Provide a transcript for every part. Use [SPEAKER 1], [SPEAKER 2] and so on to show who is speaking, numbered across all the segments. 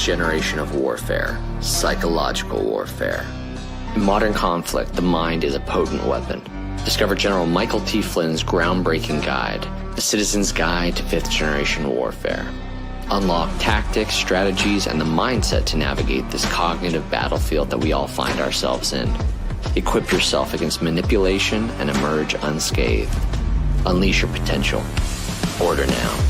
[SPEAKER 1] generation of warfare, psychological warfare. In modern conflict, the mind is a potent weapon. Discover General Michael T. Flynn's groundbreaking guide, The Citizen's Guide to Fifth Generation Warfare. Unlock tactics, strategies, and the mindset to navigate this cognitive battlefield that we all find ourselves in. Equip yourself against manipulation and emerge unscathed. Unleash your potential. Order now.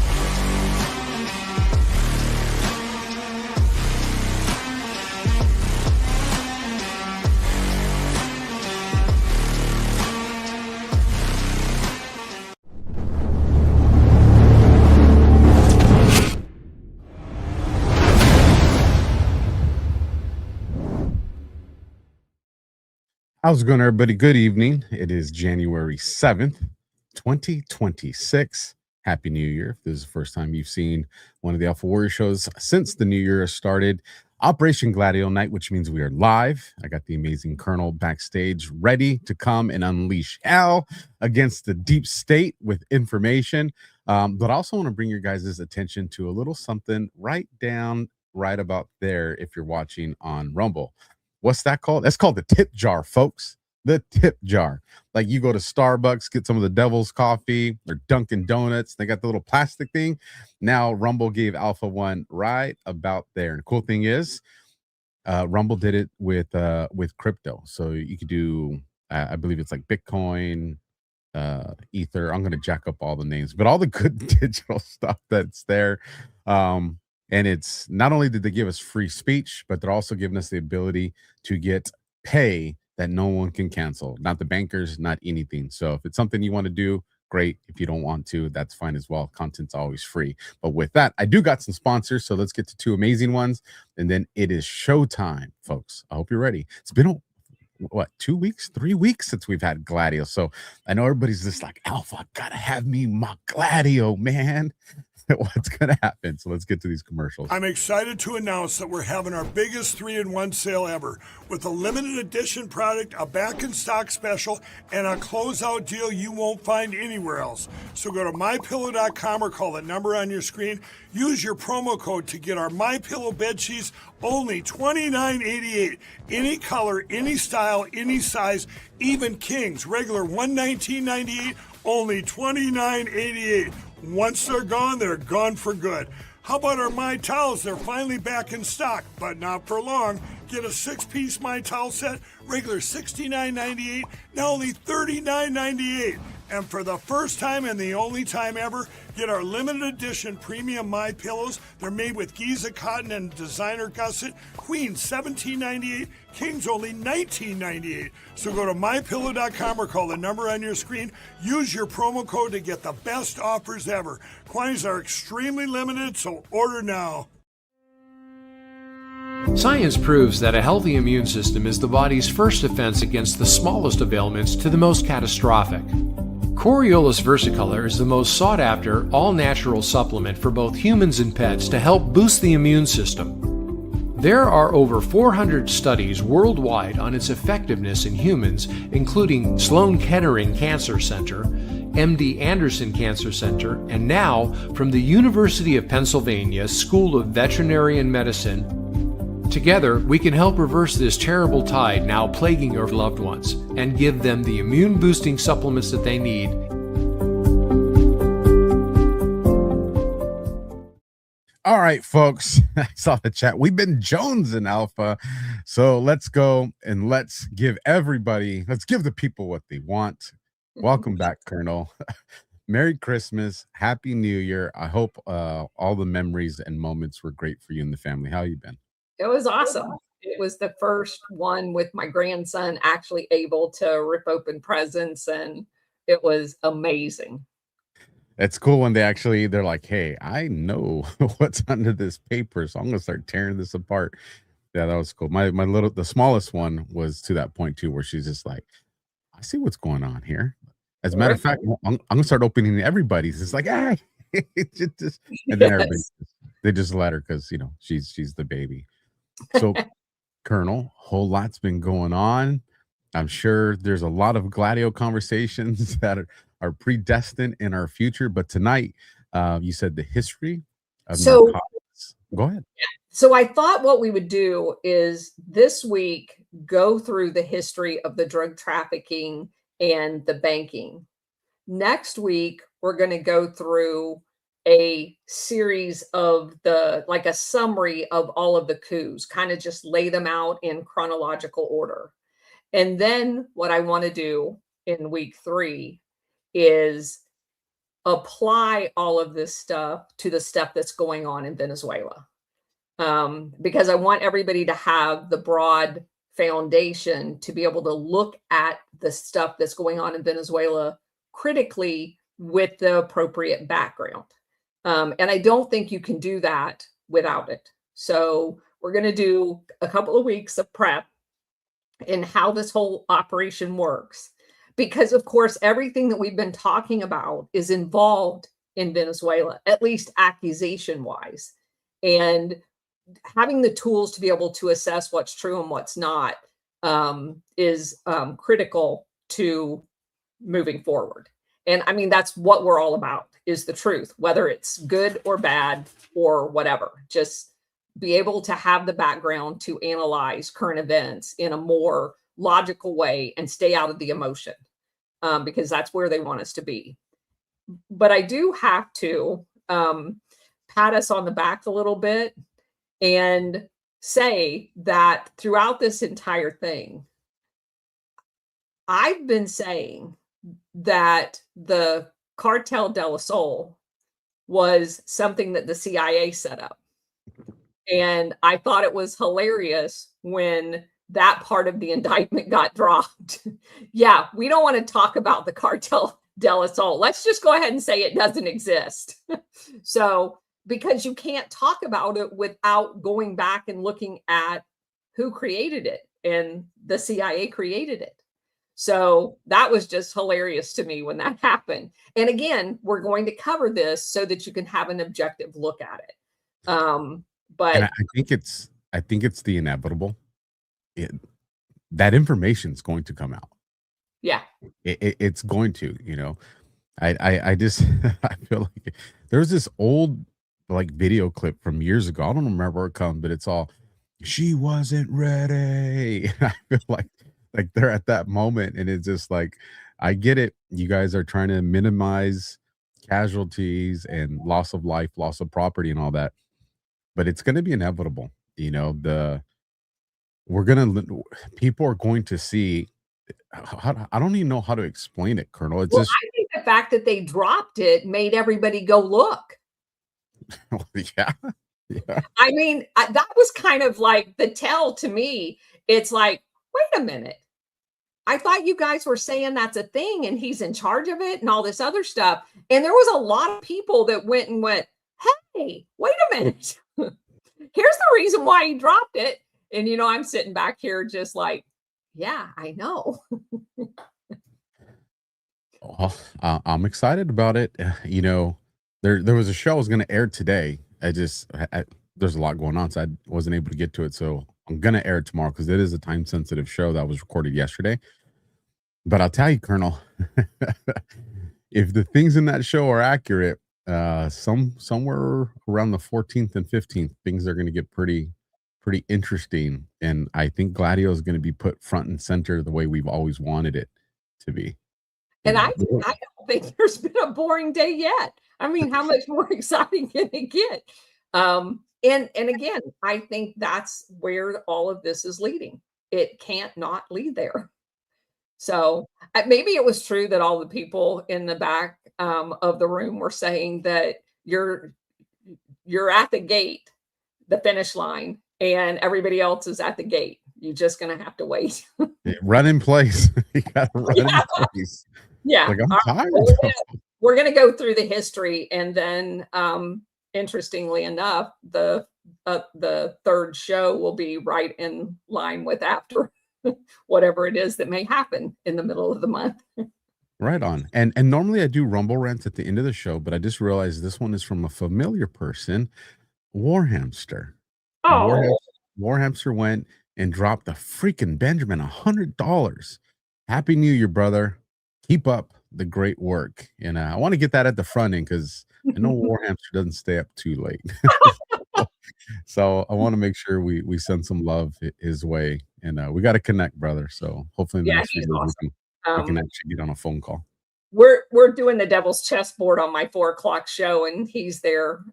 [SPEAKER 2] How's it going, everybody? Good evening. It is January 7th, 2026. Happy New Year. If this is the first time you've seen one of the AlphaWarrior shows since the new year started. Operation Gladio night, which means we are live. I got the amazing Colonel backstage ready to come and unleash hell against the deep state with information. But I also want to bring your guys' attention to a little something right about there if you're watching on Rumble. What's that called? That's called the tip jar, folks. The tip jar. Like you go to Starbucks, get some of the devil's coffee or Dunkin' Donuts. They got the little plastic thing. Now Rumble gave Alpha one right about there. And the cool thing is, Rumble did it with crypto. So you could do, I believe it's like Bitcoin, Ether. I'm going to jack up all the names, but all the good digital stuff that's there. And it's not only did they give us free speech, but they're also giving us the ability to get pay that no one can cancel. Not the bankers, not anything. So if it's something you want to do, great. If you don't want to, that's fine as well. Content's always free. But with that, I do got some sponsors. So let's get to two amazing ones. And then it is showtime, folks. I hope you're ready. It's been, 2 weeks, 3 weeks since we've had Gladio. So I know everybody's just like, Alpha, gotta have me my Gladio, man. What's going to happen? So let's get to these commercials.
[SPEAKER 3] I'm excited to announce that we're having our biggest 3-in-1 sale ever with a limited edition product, a back in stock special, and a closeout deal you won't find anywhere else. So go to mypillow.com or call the number on your screen. Use your promo code to get our MyPillow bed sheets only $29.88. Any color, any style, any size, even kings, regular $119.98, only $29.88. Once they're gone for good. How about our My Towels? They're finally back in stock, but not for long. Get a 6-piece My Towel set, regular $69.98, now only $39.98. And for the first time and the only time ever, get our limited edition premium My Pillows. They're made with Giza cotton and designer gusset. Queen $17.98, Kings only $19.98. So go to mypillow.com or call the number on your screen. Use your promo code to get the best offers ever. Quantities are extremely limited, so order now.
[SPEAKER 4] Science proves that a healthy immune system is the body's first defense against the smallest of ailments to the most catastrophic. Coriolus versicolor is the most sought-after, all-natural supplement for both humans and pets to help boost the immune system. There are over 400 studies worldwide on its effectiveness in humans, including Sloan Kettering Cancer Center, MD Anderson Cancer Center, and now from the University of Pennsylvania School of Veterinary Medicine. Together, we can help reverse this terrible tide now plaguing your loved ones and give them the immune-boosting supplements that they need.
[SPEAKER 2] All right, folks. I saw the chat. We've been jonesing, Alpha. So let's go and let's give the people what they want. Welcome back, Colonel. Merry Christmas. Happy New Year. I hope all the memories and moments were great for you and the family. How you been?
[SPEAKER 5] It was awesome. It was the first one with my grandson actually able to rip open presents, and it was amazing.
[SPEAKER 2] It's cool when they're like, hey, I know what's under this paper, so I'm gonna start tearing this apart. Yeah, that was cool. The smallest one was to that point too, where she's just like, I see what's going on here. As a matter of fact, I'm gonna start opening everybody's. It's like, and then everybody, they just let her because she's the baby. So, Colonel, whole lot's been going on. I'm sure there's a lot of Gladio conversations that are predestined in our future. But tonight, you said the history of narcotics. Go ahead.
[SPEAKER 5] So I thought what we would do is this week go through the history of the drug trafficking and the banking. Next week, we're going to go through a series of like a summary of all of the coups, kind of just lay them out in chronological order. And then what I want to do in week 3 is apply all of this stuff to the stuff that's going on in Venezuela. Because I want everybody to have the broad foundation to be able to look at the stuff that's going on in Venezuela critically with the appropriate background. And I don't think you can do that without it. So we're going to do a couple of weeks of prep in how this whole operation works. Because, of course, everything that we've been talking about is involved in Venezuela, at least accusation-wise. And having the tools to be able to assess what's true and what's not is critical to moving forward. And I mean, that's what we're all about, is the truth, whether it's good or bad or whatever. Just be able to have the background to analyze current events in a more logical way and stay out of the emotion, because that's where they want us to be. But I do have to pat us on the back a little bit and say that throughout this entire thing, I've been saying that the Cartel del Sol was something that the CIA set up. And I thought it was hilarious when that part of the indictment got dropped. Yeah, we don't want to talk about the Cartel del Sol. Let's just go ahead and say it doesn't exist. So, because you can't talk about it without going back and looking at who created it, and the CIA created it. So that was just hilarious to me when that happened. And again, we're going to cover this so that you can have an objective look at it. But
[SPEAKER 2] And I think it's the inevitable. That information is going to come out.
[SPEAKER 5] yeah,
[SPEAKER 2] It's going to, you know. I just I feel like there was this old like video clip from years ago. I don't remember where it comes, but it's all, she wasn't ready. I feel like they're at that moment, and it's just like, I get it. You guys are trying to minimize casualties and loss of life, loss of property, and all that, but it's going to be inevitable. You know, people are going to see. I don't even know how to explain it, Colonel. It's
[SPEAKER 5] well,
[SPEAKER 2] just,
[SPEAKER 5] I think the fact that they dropped it made everybody go look.
[SPEAKER 2] yeah, yeah.
[SPEAKER 5] I mean, that was kind of like the tell to me. It's like, wait a minute. I thought you guys were saying that's a thing and he's in charge of it and all this other stuff. And there was a lot of people that went, hey, wait a minute. Here's the reason why he dropped it. And, you know, I'm sitting back here just like, yeah, I know.
[SPEAKER 2] Well, I'm excited about it. You know, there was a show I was going to air today. There's a lot going on, so I wasn't able to get to it. So I'm going to air it tomorrow because it is a time sensitive show that was recorded yesterday. But I'll tell you, Colonel, if the things in that show are accurate, somewhere around the 14th and 15th, things are going to get pretty interesting. And I think Gladio is going to be put front and center the way we've always wanted it to be.
[SPEAKER 5] And I don't think there's been a boring day yet. I mean, how much more exciting can it get? And again, I think that's where all of this is leading. It can't not lead there. So maybe it was true that all the people in the back of the room were saying that you're at the gate, the finish line, and everybody else is at the gate. You're just going to have to wait.
[SPEAKER 2] Run in place. You got to run in place.
[SPEAKER 5] Yeah.
[SPEAKER 2] Like, I'm tired.
[SPEAKER 5] We're going to go through the history, and then interestingly enough, the third show will be right in line with after whatever it is that may happen in the middle of the month.
[SPEAKER 2] Right on. And normally I do rumble rants at the end of the show, but I just realized this one is from a familiar person, Warhamster.
[SPEAKER 5] Oh,
[SPEAKER 2] Warhamster went and dropped a freaking Benjamin $100. Happy New Year, brother. Keep up the great work. And I want to get that at the front end because I know Warhamster doesn't stay up too late. So I want to make sure we send some love his way, and we got to connect, brother. So hopefully in the
[SPEAKER 5] Yeah,
[SPEAKER 2] next few
[SPEAKER 5] he's
[SPEAKER 2] days
[SPEAKER 5] awesome.
[SPEAKER 2] we can actually get on a phone call.
[SPEAKER 5] We're doing the Devil's Chessboard on my 4 o'clock show, and he's there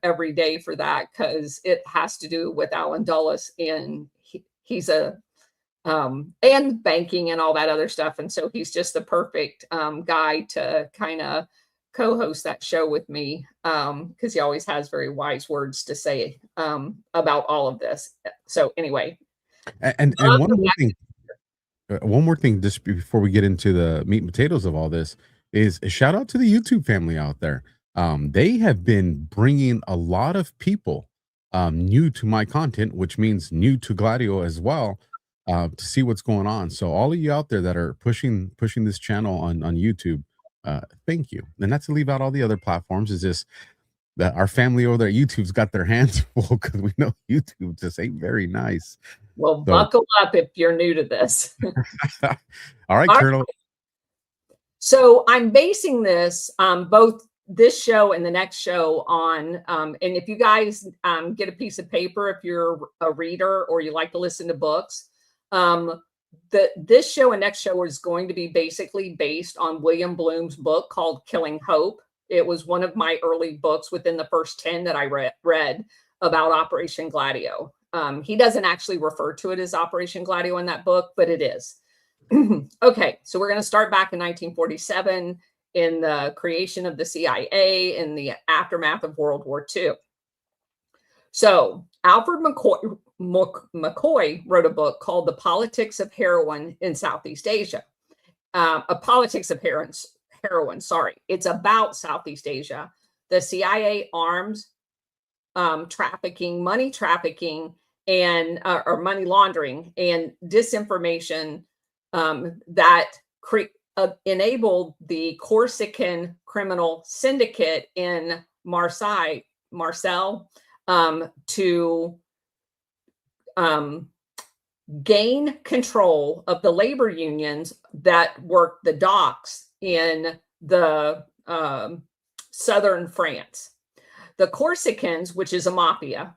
[SPEAKER 5] every day for that because it has to do with Alan Dulles, and he's a and banking and all that other stuff, and so he's just the perfect guy to kind of co-host that show with me because he always has very wise words to say about all of this. So anyway,
[SPEAKER 2] And one more thing, just before we get into the meat and potatoes of all this, is a shout out to the YouTube family out there. They have been bringing a lot of people new to my content, which means new to Gladio as well, to see what's going on. So all of you out there that are pushing this channel on YouTube, thank you. And not to leave out all the other platforms, is just that our family over there at YouTube's got their hands full because we know YouTube just ain't very nice.
[SPEAKER 5] Well,
[SPEAKER 2] So,
[SPEAKER 5] buckle up if you're new to this.
[SPEAKER 2] all right, Colonel.
[SPEAKER 5] So I'm basing this, both this show and the next show on, and if you guys get a piece of paper, if you're a reader or you like to listen to books, this show and next show is going to be basically based on William Bloom's book called Killing Hope. It was one of my early books within the first 10 that I read about Operation Gladio. He doesn't actually refer to it as Operation Gladio in that book, but it is. Okay, so we're going to start back in 1947 in the creation of the CIA in the aftermath of World War II. So Alfred McCoy wrote a book called The Politics of Heroin in Southeast Asia. A Politics of Heroin, sorry. It's about Southeast Asia, the CIA arms trafficking, money trafficking, and or money laundering and disinformation that enabled the Corsican criminal syndicate in Marseille to gain control of the labor unions that worked the docks in the southern France. The Corsicans, which is a mafia,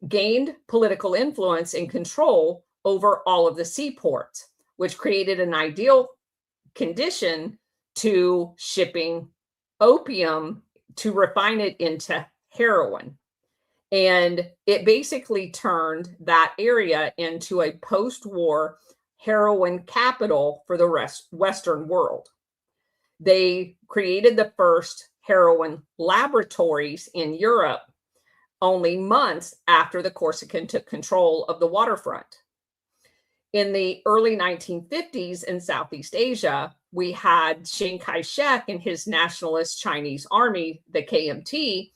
[SPEAKER 5] gained political influence and control over all of the seaports, which created an ideal condition to shipping opium to refine it into heroin. And it basically turned that area into a post-war heroin capital for the Western world. They created the first heroin laboratories in Europe only months after the Corsican took control of the waterfront. In the early 1950s in Southeast Asia, we had Chiang Kai-shek and his nationalist Chinese army, the KMT,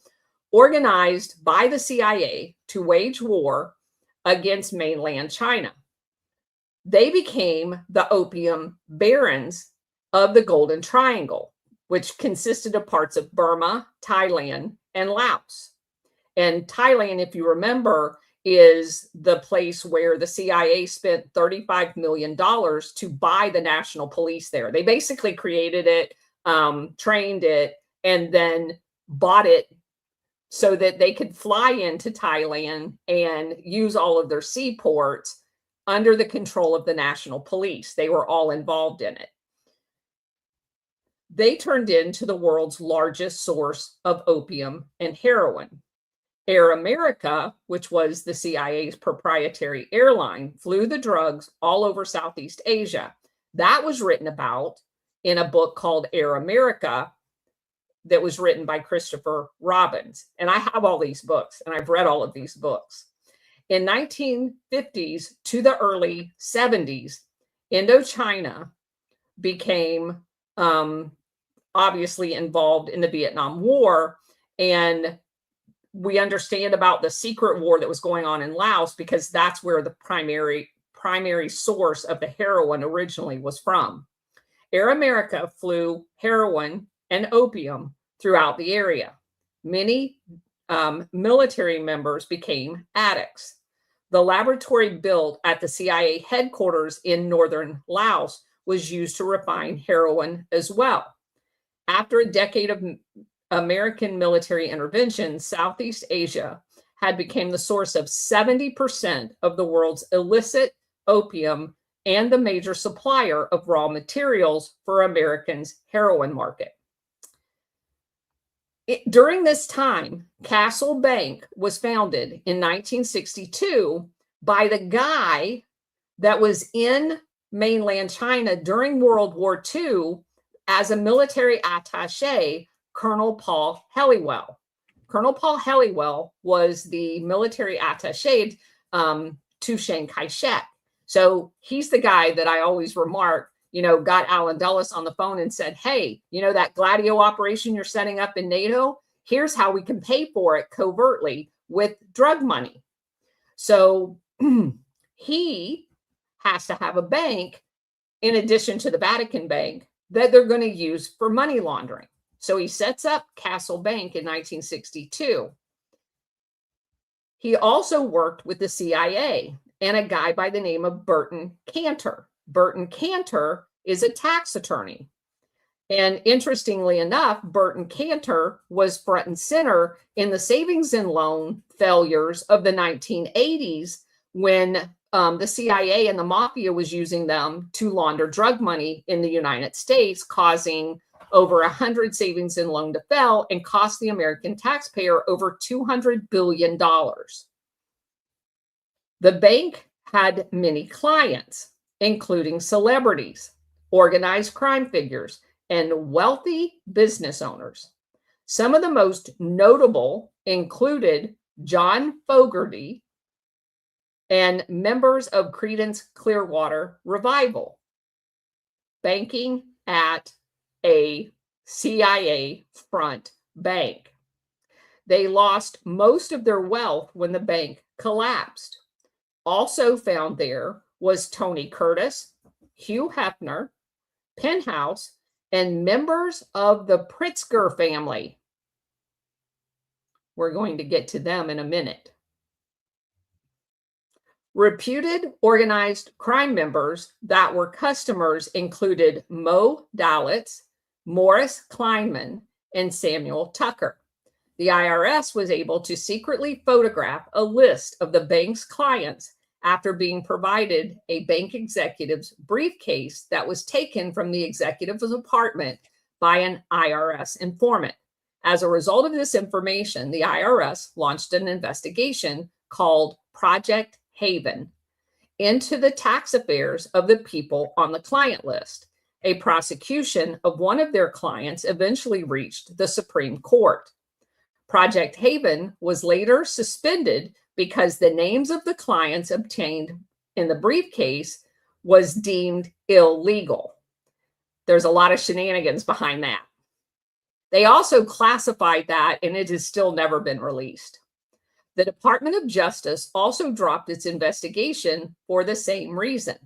[SPEAKER 5] organized by the CIA to wage war against mainland China. They became the opium barons of the Golden Triangle, which consisted of parts of Burma, Thailand, and Laos. And Thailand, if you remember, is the place where the CIA spent $35 million to buy the national police there. They basically created it, trained it, and then bought it so that they could fly into Thailand and use all of their seaports under the control of the national police. They were all involved in it. They turned into the world's largest source of opium and heroin. Air America, which was the CIA's proprietary airline, flew the drugs all over Southeast Asia. That was written about in a book called Air America that was written by Christopher Robbins. And I have all these books, and I've read all of these books. In 1950s to the early 70s, Indochina became obviously involved in the Vietnam War, and we understand about the secret war that was going on in Laos because that's where the primary source of the heroin originally was from. Air America flew heroin and opium throughout the area. Many military members became addicts. The laboratory built at the CIA headquarters in northern Laos was used to refine heroin as well. After a decade of American military intervention, Southeast Asia had become the source of 70% of the world's illicit opium and the major supplier of raw materials for Americans' heroin market. During this time, Castle Bank was founded in 1962 by the guy that was in mainland China during World War II as a military attaché, Colonel Paul Helliwell. Colonel Paul Helliwell was the military attaché to Chiang Kai-shek. So he's the guy that I always remark, got Alan Dulles on the phone and said, hey, that Gladio operation you're setting up in NATO, here's how we can pay for it covertly with drug money. So he has to have a bank in addition to the Vatican Bank that they're going to use for money laundering. So he sets up Castle Bank in 1962. He also worked with the CIA and a guy by the name of Burton Cantor. Burton Cantor is a tax attorney. And interestingly enough, Burton Cantor was front and center in the savings and loan failures of the 1980s when the CIA and the mafia was using them to launder drug money in the United States, causing over 100 savings and loan to fail and cost the American taxpayer over $200 billion. The bank had many clients, including celebrities, organized crime figures, and wealthy business owners. Some of the most notable included John Fogerty and members of Creedence Clearwater Revival, banking at a CIA front bank. They lost most of their wealth when the bank collapsed. Also found there was Tony Curtis, Hugh Hefner, Penthouse, and members of the Pritzker family. We're going to get to them in a minute. Reputed organized crime members that were customers included Mo Dalitz, Morris Kleinman, and Samuel Tucker. The IRS was able to secretly photograph a list of the bank's clients after being provided a bank executive's briefcase that was taken from the executive's apartment by an IRS informant. As a result of this information, the IRS launched an investigation called Project Haven into the tax affairs of the people on the client list. A prosecution of one of their clients eventually reached the Supreme Court. Project Haven was later suspended because the names of the clients obtained in the briefcase was deemed illegal. There's a lot of shenanigans behind that. They also classified that, and it has still never been released. The Department of Justice also dropped its investigation for the same reason.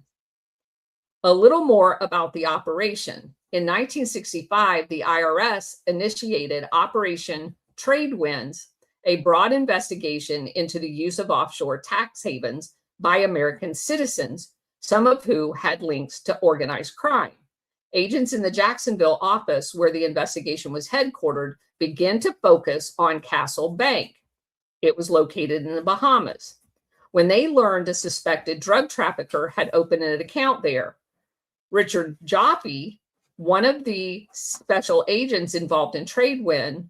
[SPEAKER 5] A little more about the operation. In 1965, the IRS initiated Operation Trade Winds, a broad investigation into the use of offshore tax havens by American citizens, some of who had links to organized crime. Agents in the Jacksonville office, where the investigation was headquartered, began to focus on Castle Bank. It was located in the Bahamas. When they learned a suspected drug trafficker had opened an account there, Richard Jaffe, one of the special agents involved in Tradewind,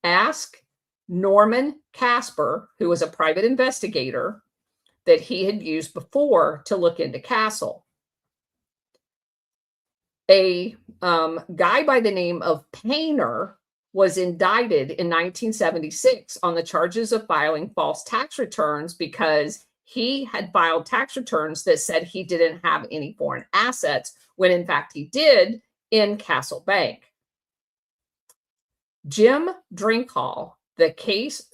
[SPEAKER 5] asked Norman Casper, who was a private investigator that he had used before, to look into Castle. A guy by the name of Painter was indicted in 1976 on the charges of filing false tax returns because he had filed tax returns that said he didn't have any foreign assets, when in fact he did in Castle Bank. Jim Drinkhall, the case,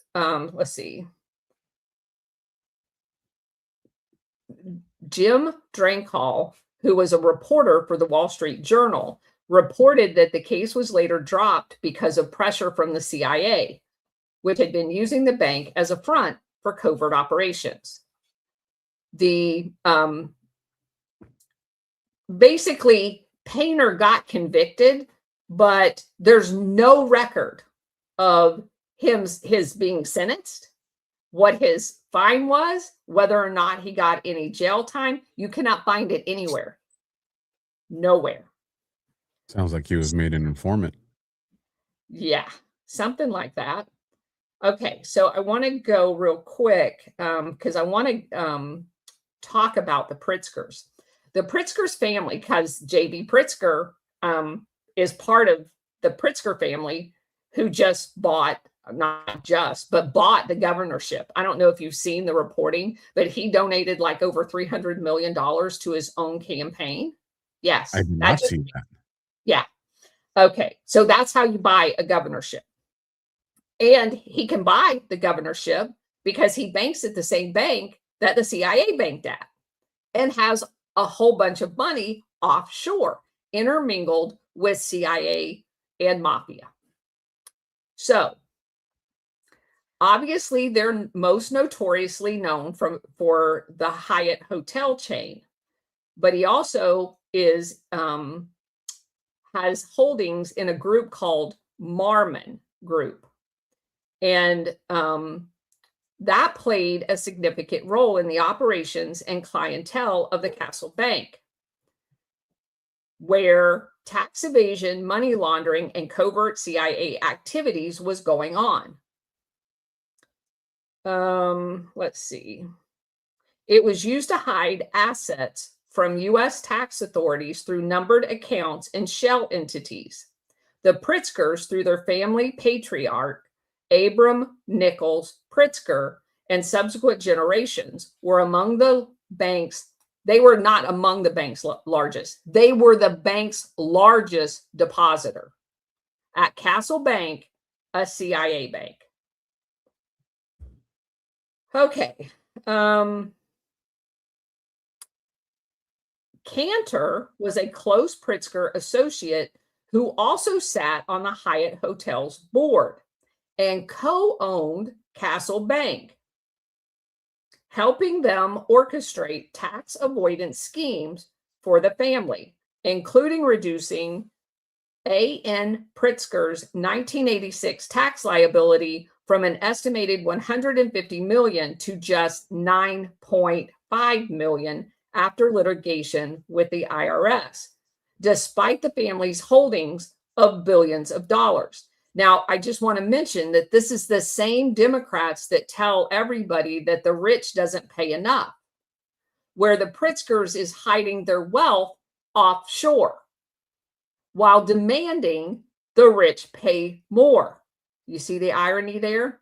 [SPEAKER 5] Jim Drinkhall, who was a reporter for the Wall Street Journal, reported that the case was later dropped because of pressure from the CIA, which had been using the bank as a front for covert operations. Basically, Painter got convicted, but there's no record of his being sentenced, what his fine was, whether or not he got any jail time. You cannot find it anywhere. Nowhere.
[SPEAKER 2] Sounds like he was made an informant.
[SPEAKER 5] Yeah, something like that. Okay, so I want to go real quick because I want to talk about the Pritzkers. The Pritzkers family, because J.B. Pritzker is part of the Pritzker family who just bought, not just, but bought the governorship. I don't know if you've seen the reporting, but he donated like over $300 million to his own campaign. Yes.
[SPEAKER 2] I did not see that.
[SPEAKER 5] Yeah. Okay. So that's how you buy a governorship. And he can buy the governorship because he banks at the same bank that the CIA banked at and has a whole bunch of money offshore, intermingled with CIA and mafia. So obviously they're most notoriously known for the Hyatt hotel chain, but he also is has holdings in a group called Marmon Group. And that played a significant role in the operations and clientele of the Castle Bank, where tax evasion, money laundering, and covert CIA activities was going on. Let's see. It was used to hide assets from U.S. tax authorities through numbered accounts and shell entities. The Pritzkers, through their family patriarch, Abram Nichols Pritzker, and subsequent generations, were among the bank's, they were not among the bank's largest, they were the bank's largest depositor at Castle Bank, a CIA bank. Okay. Cantor was a close Pritzker associate who also sat on the Hyatt Hotel's board and co-owned Castle Bank, helping them orchestrate tax avoidance schemes for the family, including reducing A.N. Pritzker's 1986 tax liability from an estimated $150 million to just $9.5 million after litigation with the IRS, despite the family's holdings of billions of dollars. Now, I just want to mention that this is the same Democrats that tell everybody that the rich doesn't pay enough, where the Pritzkers is hiding their wealth offshore while demanding the rich pay more. You see the irony there?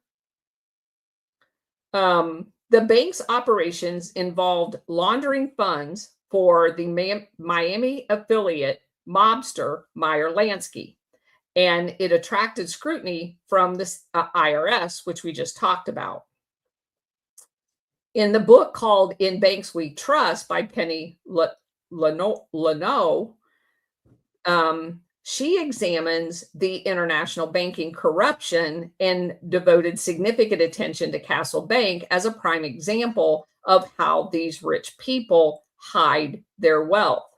[SPEAKER 5] The bank's operations involved laundering funds for the Miami affiliate mobster Meyer Lansky, and it attracted scrutiny from the IRS, which we just talked about. In the book called In Banks We Trust by Penny Leno, she examines the international banking corruption and devoted significant attention to Castle Bank as a prime example of how these rich people hide their wealth.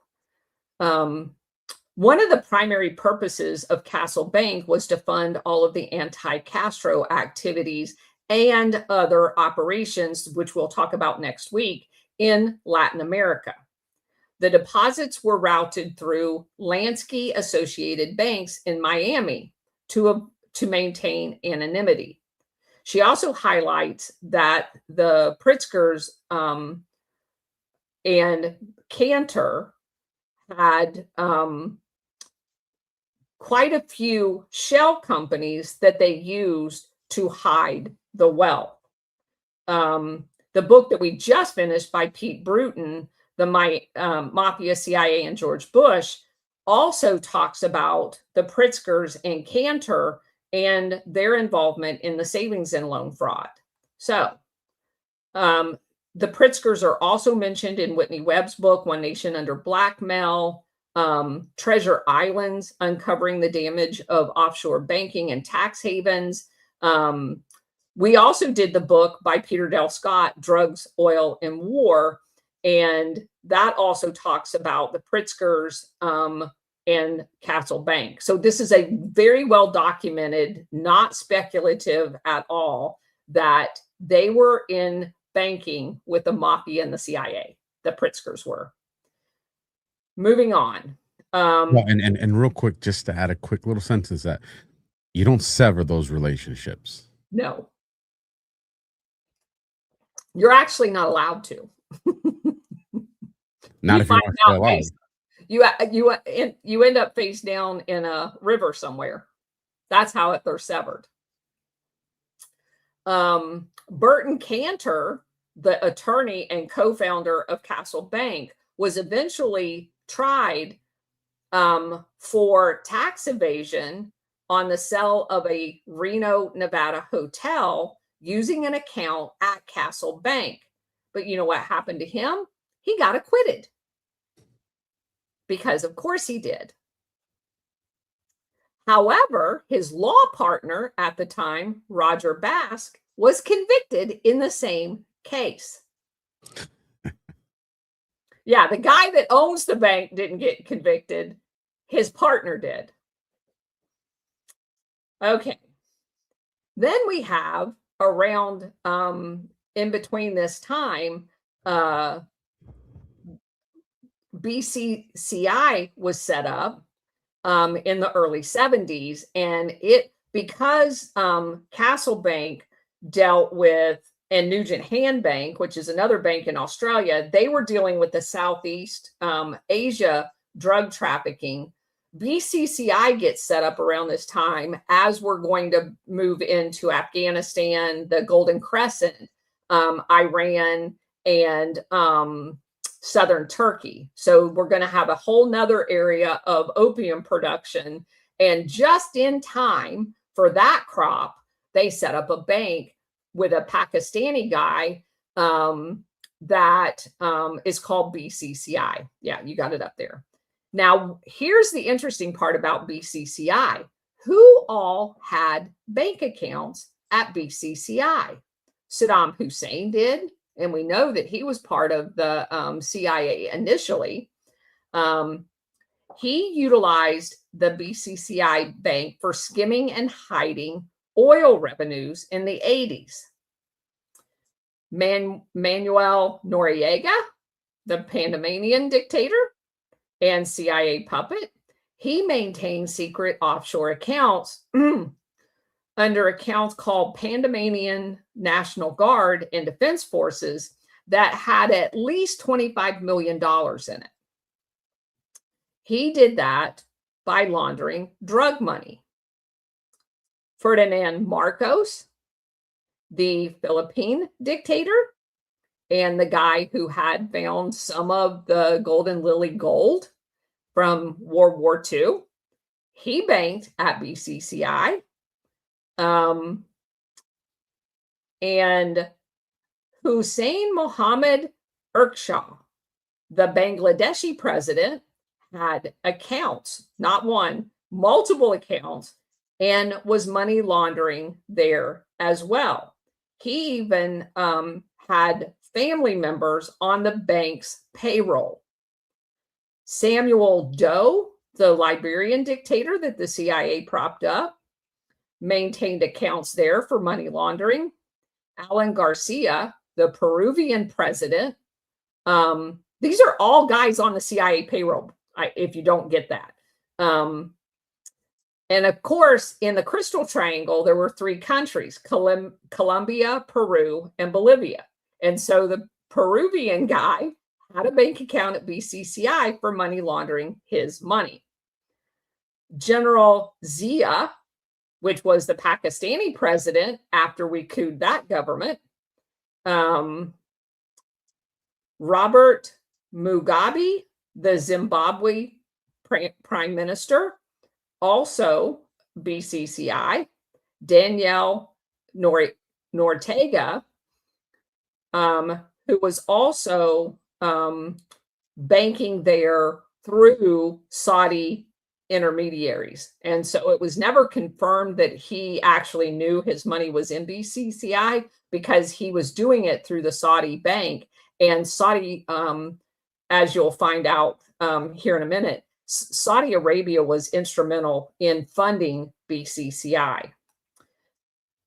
[SPEAKER 5] One of the primary purposes of Castle Bank was to fund all of the anti-Castro activities and other operations, which we'll talk about next week, in Latin America. The deposits were routed through Lansky-associated banks in Miami to maintain anonymity. She also highlights that the Pritzkers and Cantor had quite a few shell companies that they used to hide the wealth. The book that we just finished by Pete Bruton, The Mafia, CIA, and George Bush, also talks about the Pritzkers and Cantor and their involvement in the savings and loan fraud. So the Pritzkers are also mentioned in Whitney Webb's book, One Nation Under Blackmail, Treasure Islands, Uncovering the Damage of Offshore Banking and Tax Havens. We also did the book by Peter Dell Scott, Drugs, Oil, and War. And that also talks about the Pritzkers and Castle Bank. So this is a very well documented, not speculative at all, that they were in banking with the mafia and the CIA. The Pritzkers were. Moving on.
[SPEAKER 2] Well, and real quick, just to add a quick little sentence, that you don't sever those relationships.
[SPEAKER 5] No. You're actually not allowed to.
[SPEAKER 2] Not if you want to stay alive.
[SPEAKER 5] You end up face down in a river somewhere. That's how they're severed. Burton Cantor, the attorney and co-founder of Castle Bank, was eventually tried for tax evasion on the sale of a Reno, Nevada hotel using an account at Castle Bank. But you know what happened to him? He got acquitted. Because of course he did. However, his law partner at the time, Roger Bask, was convicted in the same case. Yeah, the guy that owns the bank didn't get convicted. His partner did. Okay. Then we have around in between this time, BCCI was set up in the early 70s, and because Castle Bank dealt with, and Nugent Hand Bank, which is another bank in Australia, they were dealing with the Southeast Asia drug trafficking. BCCI gets set up around this time as we're going to move into Afghanistan, the Golden Crescent, Iran, and southern Turkey. So we're going to have a whole nother area of opium production. And just in time for that crop, they set up a bank with a Pakistani guy that is called BCCI. Yeah, you got it up there. Now, here's the interesting part about BCCI. Who all had bank accounts at BCCI? Saddam Hussein did, and we know that he was part of the CIA initially. He utilized the BCCI bank for skimming and hiding oil revenues in the 80s. Manuel Noriega, the Panamanian dictator and CIA puppet, he maintained secret offshore accounts under accounts called Panamanian National Guard and Defense Forces that had at least $25 million in it. He did that by laundering drug money. Ferdinand Marcos, the Philippine dictator, and the guy who had found some of the Golden Lily gold from World War II, he banked at BCCI. And Hussein Mohammed Erkshaw, the Bangladeshi president, had accounts, not one, multiple accounts, and was money laundering there as well. He even had family members on the bank's payroll. Samuel Doe, the Liberian dictator that the CIA propped up, maintained accounts there for money laundering. Alan Garcia, the Peruvian president, these are all guys on the CIA payroll, if you don't get that. And of course, in the Crystal Triangle, there were three countries, Colombia, Peru, and Bolivia. And so the Peruvian guy had a bank account at BCCI for money laundering his money. General Zia, which was the Pakistani president after we couped that government, Robert Mugabe, the Zimbabwe prime minister, also BCCI. Daniel Nortega, who was also banking there through Saudi intermediaries. And so it was never confirmed that he actually knew his money was in BCCI because he was doing it through the Saudi bank. And Saudi, as you'll find out here in a minute, Saudi Arabia was instrumental in funding BCCI.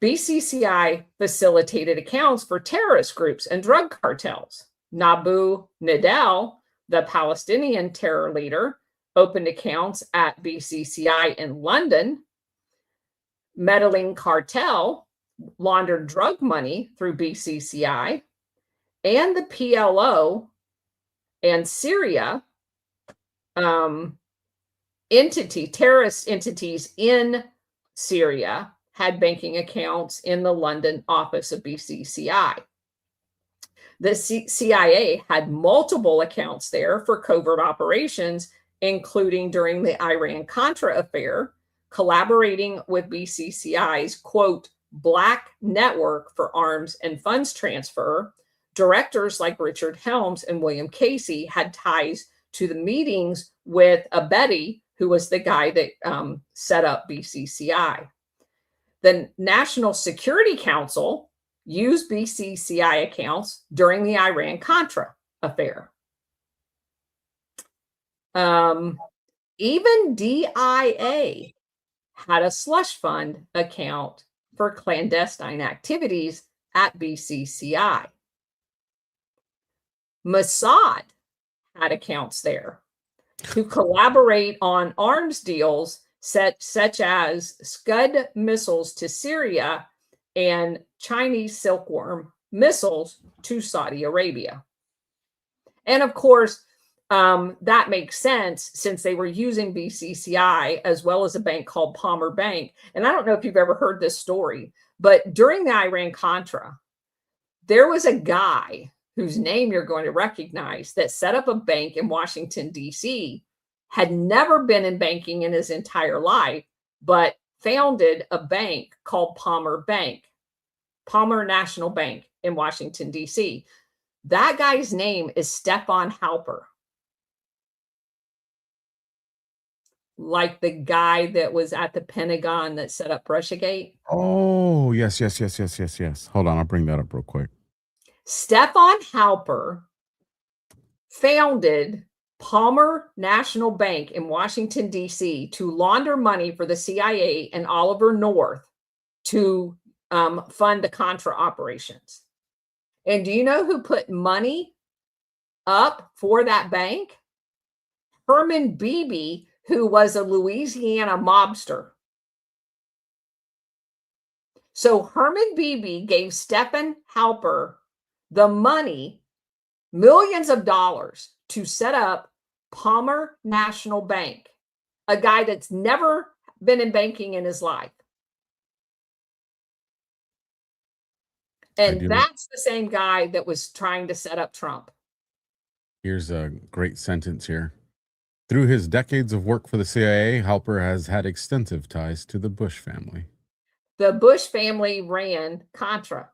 [SPEAKER 5] BCCI facilitated accounts for terrorist groups and drug cartels. Abu Nidal, the Palestinian terror leader, opened accounts at BCCI in London. Medellin cartel laundered drug money through BCCI, and the PLO and Syria terrorist entities in Syria had banking accounts in the London office of BCCI. The CIA had multiple accounts there for covert operations, including during the Iran-Contra affair, collaborating with BCCI's, quote, black network for arms and funds transfer. Directors like Richard Helms and William Casey had ties to the meetings with Abedi, who was the guy that set up BCCI. The National Security Council used BCCI accounts during the Iran-Contra affair. Even DIA had a slush fund account for clandestine activities at BCCI. Mossad had accounts there to collaborate on arms deals such as Scud missiles to Syria and Chinese silkworm missiles to Saudi Arabia. And of course, that makes sense since they were using BCCI as well as a bank called Palmer Bank. And I don't know if you've ever heard this story, but during the Iran-Contra, there was a guy whose name you're going to recognize that set up a bank in Washington, D.C., had never been in banking in his entire life, but founded a bank called Palmer Bank, Palmer National Bank in Washington, D.C. That guy's name is Stefan Halper. Like the guy that was at the Pentagon that set up Russiagate.
[SPEAKER 2] Oh, yes. Hold on, I'll bring that up real quick.
[SPEAKER 5] Stefan Halper founded Palmer National Bank in Washington, D.C. to launder money for the CIA and Oliver North to fund the Contra operations. And do you know who put money up for that bank? Herman Beebe, who was a Louisiana mobster. So Herman Beebe gave Stefan Halper the money, millions of dollars, to set up Palmer National Bank, a guy that's never been in banking in his life. And that's the same guy that was trying to set up Trump.
[SPEAKER 2] Here's a great sentence here. Through his decades of work for the CIA, Halper has had extensive ties to the Bush family.
[SPEAKER 5] The Bush family ran Contra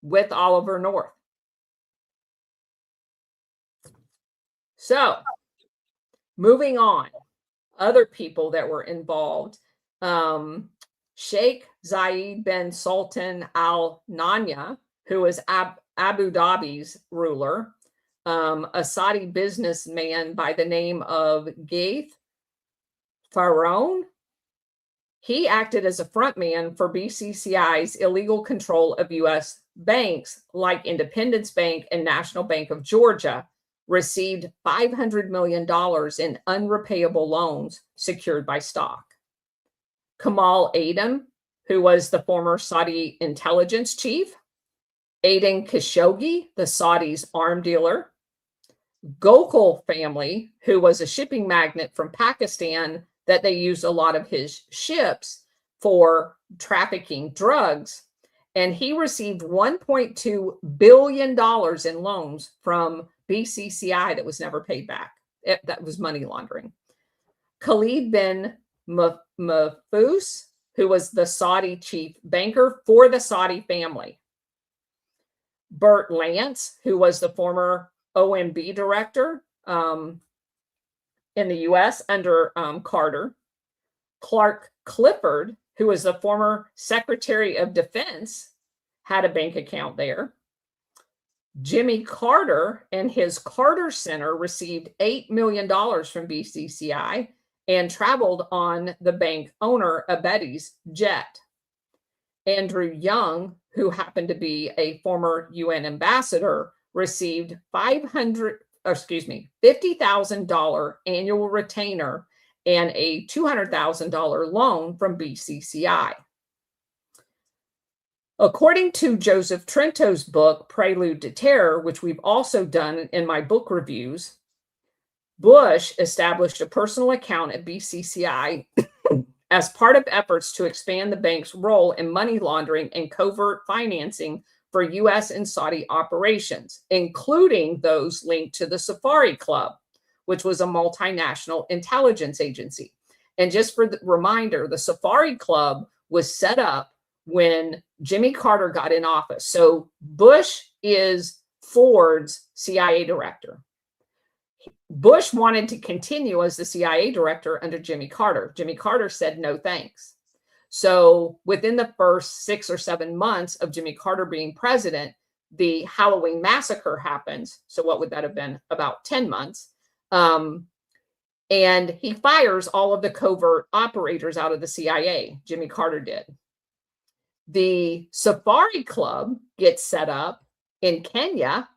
[SPEAKER 5] with Oliver North. So, moving on, other people that were involved, Sheikh Zayed bin Sultan Al Nahyan, who was Abu Dhabi's ruler, a Saudi businessman by the name of Gaith Faroun. He acted as a frontman for BCCI's illegal control of U.S. banks like Independence Bank and National Bank of Georgia, received $500 million in unrepayable loans secured by stock. Kamal Adem, who was the former Saudi intelligence chief, Aden Khashoggi, the Saudis' arm dealer, Gokul family, who was a shipping magnate from Pakistan that they used a lot of his ships for trafficking drugs. And he received $1.2 billion in loans from BCCI that was never paid back. That was money laundering. Khalid bin Mahfouz, who was the Saudi chief banker for the Saudi family. Bert Lance, who was the former OMB director in the U.S. under Carter. Clark Clifford, who was the former Secretary of Defense, had a bank account there. Jimmy Carter and his Carter Center received $8 million from BCCI and traveled on the bank owner Abedi's jet. Andrew Young, who happened to be a former UN ambassador, received $50,000 annual retainer and a $200,000 loan from BCCI. According to Joseph Trento's book, Prelude to Terror, which we've also done in my book reviews, Bush established a personal account at BCCI as part of efforts to expand the bank's role in money laundering and covert financing for U.S. and Saudi operations, including those linked to the Safari Club, which was a multinational intelligence agency. And just for the reminder, the Safari Club was set up when Jimmy Carter got in office. So Bush is Ford's CIA director. Bush wanted to continue as the CIA director under Jimmy Carter. Jimmy Carter said, no, thanks. So within the first 6 or 7 months of Jimmy Carter being president, the Halloween massacre happens. So what would that have been? About 10 months. And he fires all of the covert operators out of the CIA. Jimmy Carter did. The Safari Club gets set up in Kenya.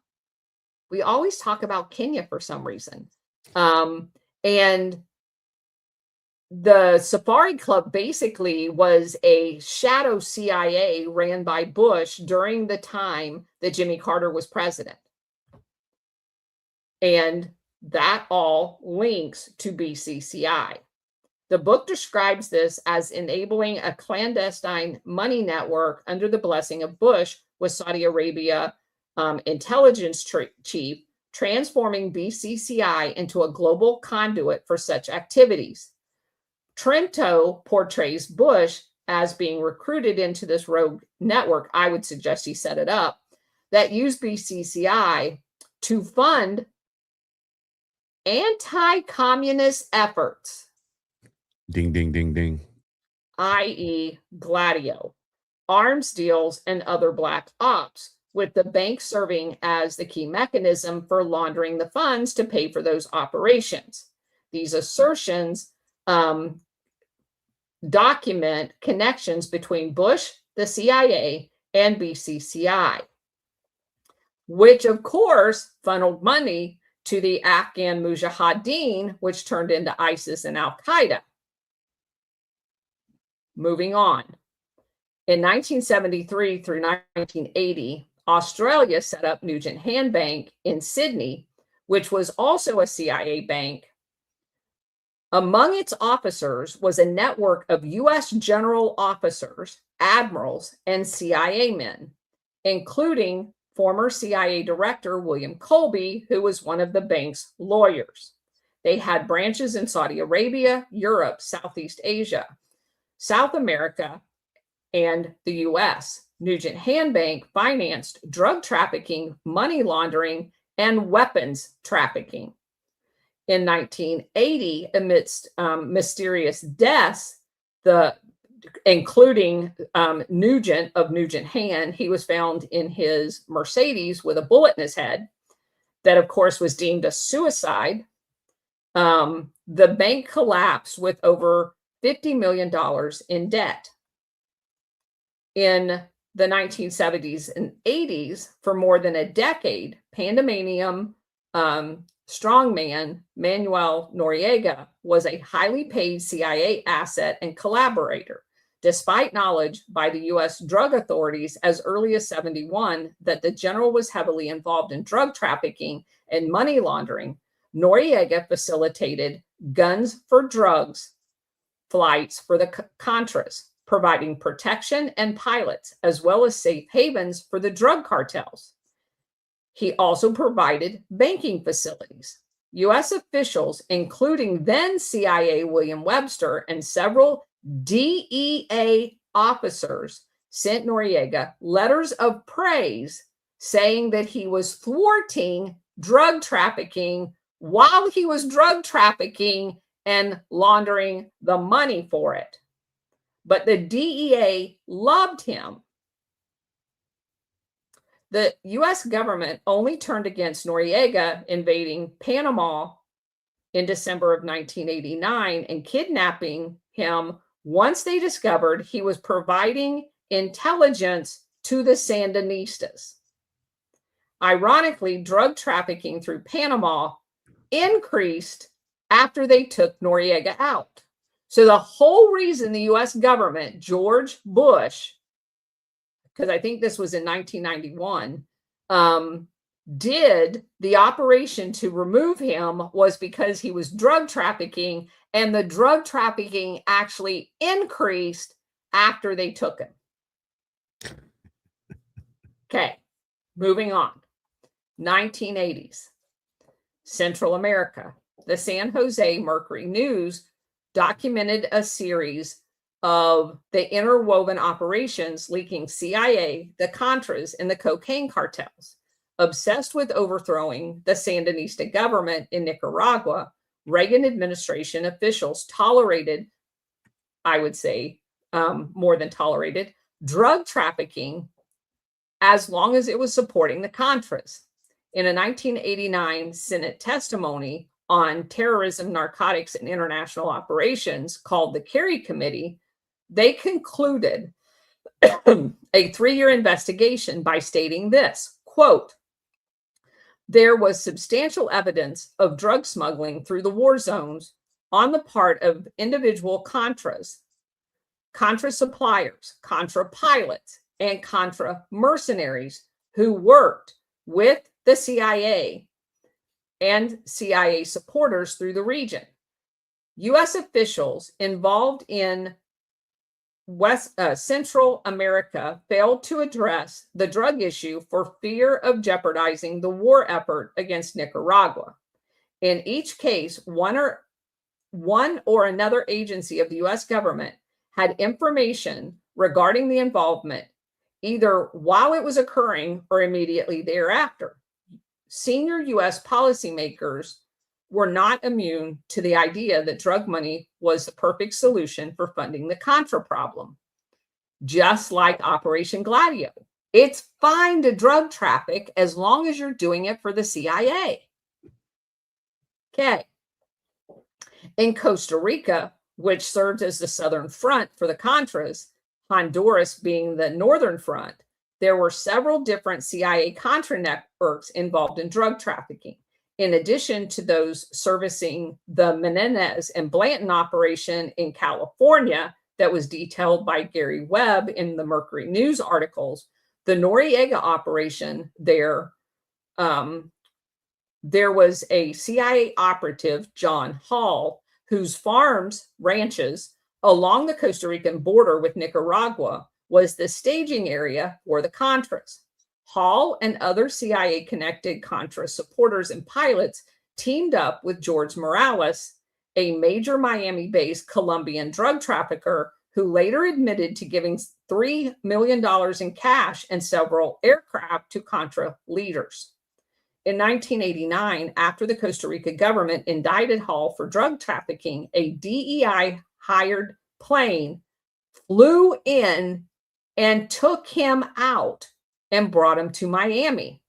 [SPEAKER 5] We always talk about Kenya for some reason. And the Safari Club basically was a shadow CIA ran by Bush during the time that Jimmy Carter was president. And that all links to BCCI. The book describes this as enabling a clandestine money network under the blessing of Bush with Saudi Arabia intelligence chief, transforming BCCI into a global conduit for such activities. Trento portrays Bush as being recruited into this rogue network. I would suggest he set it up, that used BCCI to fund anti-communist efforts.
[SPEAKER 2] Ding, ding, ding, ding.
[SPEAKER 5] i.e. Gladio, arms deals, and other black ops, with the bank serving as the key mechanism for laundering the funds to pay for those operations. These assertions document connections between Bush, the CIA, and BCCI, which of course funneled money to the Afghan Mujahideen, which turned into ISIS and Al-Qaeda. Moving on. In 1973 through 1980, Australia set up Nugent Hand Bank in Sydney, which was also a CIA bank. Among its officers was a network of U.S. general officers, admirals, and CIA men, including former CIA Director William Colby, who was one of the bank's lawyers. They had branches in Saudi Arabia, Europe, Southeast Asia, South America, and the U.S. Nugent Hand Bank financed drug trafficking, money laundering, and weapons trafficking. In 1980, amidst mysterious deaths, including Nugent of Nugent Hand, he was found in his Mercedes with a bullet in his head. That, of course, was deemed a suicide. The bank collapsed with over $50 million in debt. In the 1970s and 80s, for more than a decade, Pandemanium strongman Manuel Noriega was a highly paid CIA asset and collaborator, despite knowledge by the U.S. drug authorities as early as 1971 that the general was heavily involved in drug trafficking and money laundering. Noriega facilitated guns for drugs flights for the Contras, providing protection and pilots, as well as safe havens for the drug cartels. He also provided banking facilities. U.S. officials, including then CIA William Webster and several DEA officers, sent Noriega letters of praise saying that he was thwarting drug trafficking while he was drug trafficking and laundering the money for it. But the DEA loved him. The U.S. government only turned against Noriega invading Panama in December of 1989 and kidnapping him once they discovered he was providing intelligence to the Sandinistas. Ironically, drug trafficking through Panama increased after they took Noriega out. So the whole reason the U.S. government, George Bush, because I think this was in 1991, did the operation to remove him was because he was drug trafficking, and the drug trafficking actually increased after they took him. Okay, moving on. 1980s, Central America. The San Jose Mercury News documented a series of the interwoven operations linking CIA, the Contras, and the cocaine cartels. Obsessed with overthrowing the Sandinista government in Nicaragua, Reagan administration officials tolerated, I would say more than tolerated, drug trafficking as long as it was supporting the Contras. In a 1989 Senate testimony on terrorism, narcotics, and international operations called the Kerry Committee, they concluded a 3-year investigation by stating this, quote, there was substantial evidence of drug smuggling through the war zones on the part of individual Contras, Contra suppliers, Contra pilots, and Contra mercenaries who worked with the CIA and CIA supporters through the region. U.S. officials involved in Central America failed to address the drug issue for fear of jeopardizing the war effort against Nicaragua. In each case, one or another agency of the U.S. government had information regarding the involvement, either while it was occurring or immediately thereafter. Senior U.S. policymakers were not immune to the idea that drug money was the perfect solution for funding the Contra problem. Just like Operation Gladio, it's fine to drug traffic as long as you're doing it for the CIA. Okay. In Costa Rica, which served as the southern front for the Contras, Honduras being the northern front, there were several different CIA Contra networks involved in drug trafficking. In addition to those servicing the Menendez and Blanton operation in California that was detailed by Gary Webb in the Mercury News articles, the Noriega operation there was a CIA operative, John Hall, whose farms, ranches along the Costa Rican border with Nicaragua was the staging area for the Contras. Hall and other CIA-connected Contra supporters and pilots teamed up with George Morales, a major Miami-based Colombian drug trafficker who later admitted to giving $3 million in cash and several aircraft to Contra leaders. In 1989, after the Costa Rica government indicted Hall for drug trafficking, a DEI-hired plane flew in and took him out and brought him to Miami.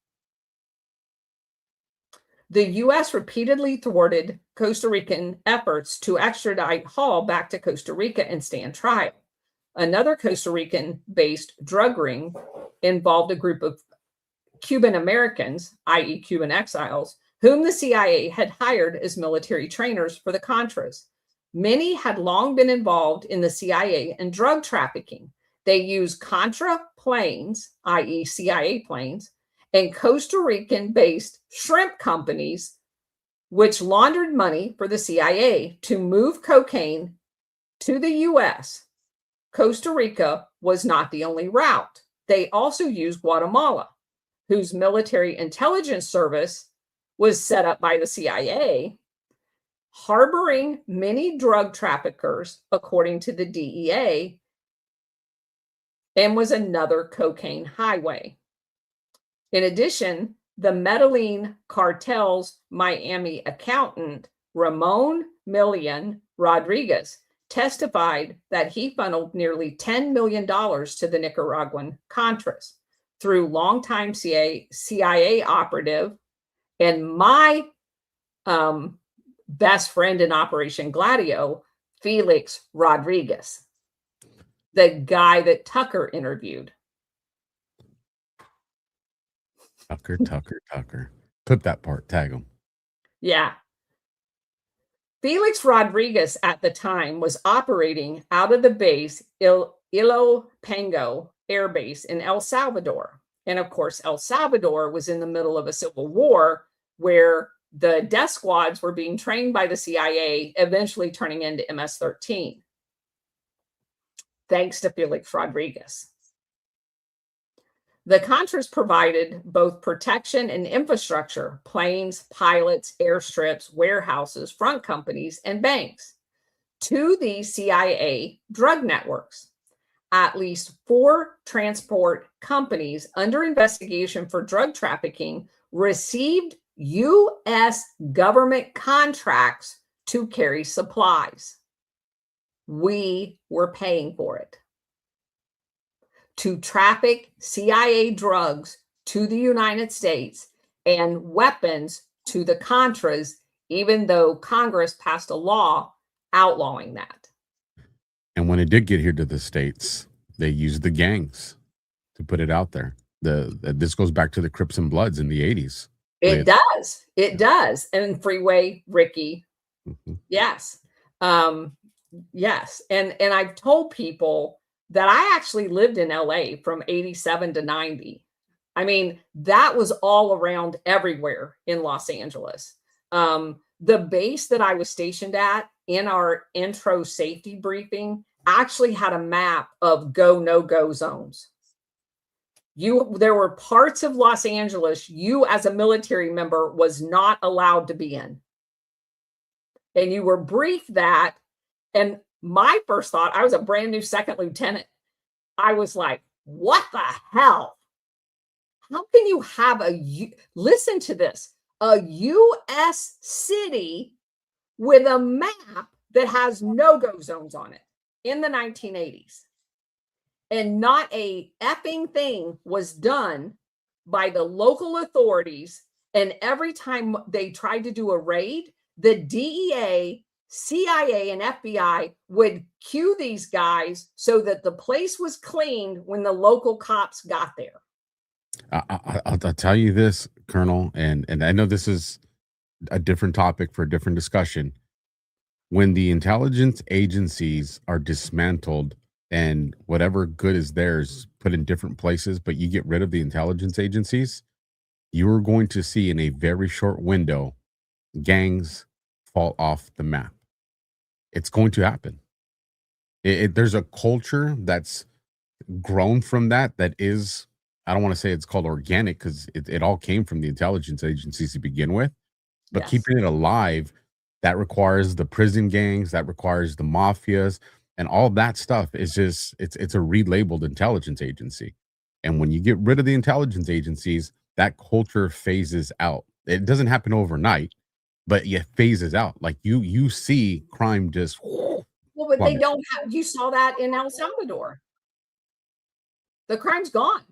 [SPEAKER 5] The U.S. repeatedly thwarted Costa Rican efforts to extradite Hall back to Costa Rica and stand trial. Another Costa Rican-based drug ring involved a group of Cuban Americans, i.e. Cuban exiles, whom the CIA had hired as military trainers for the Contras. Many had long been involved in the CIA and drug trafficking. They used Contra planes, i.e. CIA planes, and Costa Rican-based shrimp companies, which laundered money for the CIA to move cocaine to the U.S. Costa Rica was not the only route. They also used Guatemala, whose military intelligence service was set up by the CIA, harboring many drug traffickers, according to the DEA, and was another cocaine highway. In addition, the Medellin cartel's Miami accountant, Ramon Millian Rodriguez, testified that he funneled nearly $10 million to the Nicaraguan Contras. through longtime CIA operative and my best friend in Operation Gladio, Felix Rodriguez, the guy that Tucker interviewed.
[SPEAKER 2] Tucker. Put that part, tag him.
[SPEAKER 5] Yeah. Felix Rodriguez at the time was operating out of the base Ilopango Air Base in El Salvador. And of course, El Salvador was in the middle of a civil war where the death squads were being trained by the CIA, eventually turning into MS-13. Thanks to Felix Rodriguez. The Contras provided both protection and infrastructure, planes, pilots, airstrips, warehouses, front companies, and banks to the CIA drug networks. At least 4 transport companies under investigation for drug trafficking received U.S. government contracts to carry supplies. We were paying for it. To traffic CIA drugs to the United States and weapons to the Contras, even though Congress passed a law outlawing that.
[SPEAKER 2] And when it did get here to the States, they used the gangs to put it out there. This goes back to the Crips and Bloods in the 80s.
[SPEAKER 5] It does. It does. And Freeway Ricky.
[SPEAKER 2] Mm-hmm.
[SPEAKER 5] Yes. Yes. And I've told people that I actually lived in LA from 87 to 90. I mean, that was all around everywhere in Los Angeles. The base that I was stationed at in our intro safety briefing actually had a map of go, no-go zones. There were parts of Los Angeles you as a military member was not allowed to be in. And you were briefed that. And my first thought, I was a brand new second lieutenant. I was like, what the hell? How can you have listen to this, a U.S. city with a map that has no-go zones on it in the 1980s? And not a effing thing was done by the local authorities. And every time they tried to do a raid, the DEA, CIA, and FBI would cue these guys so that the place was cleaned when the local cops got there.
[SPEAKER 2] I'll tell you this, Colonel, and I know this is a different topic for a different discussion. When the intelligence agencies are dismantled and whatever good is theirs put in different places, but you get rid of the intelligence agencies, you're going to see in a very short window gangs fall off the map. It's going to happen. There's a culture that's grown from that is, I don't want to say it's called organic because it all came from the intelligence agencies to begin with, but
[SPEAKER 5] Yes.
[SPEAKER 2] keeping it alive, that requires the prison gangs, that requires the mafias, and all that stuff is just, it's a relabeled intelligence agency. And when you get rid of the intelligence agencies, that culture phases out. It doesn't happen overnight, but it phases out. Like you see crime just.
[SPEAKER 5] Well, but they don't have, you saw that in El Salvador. The crime's gone.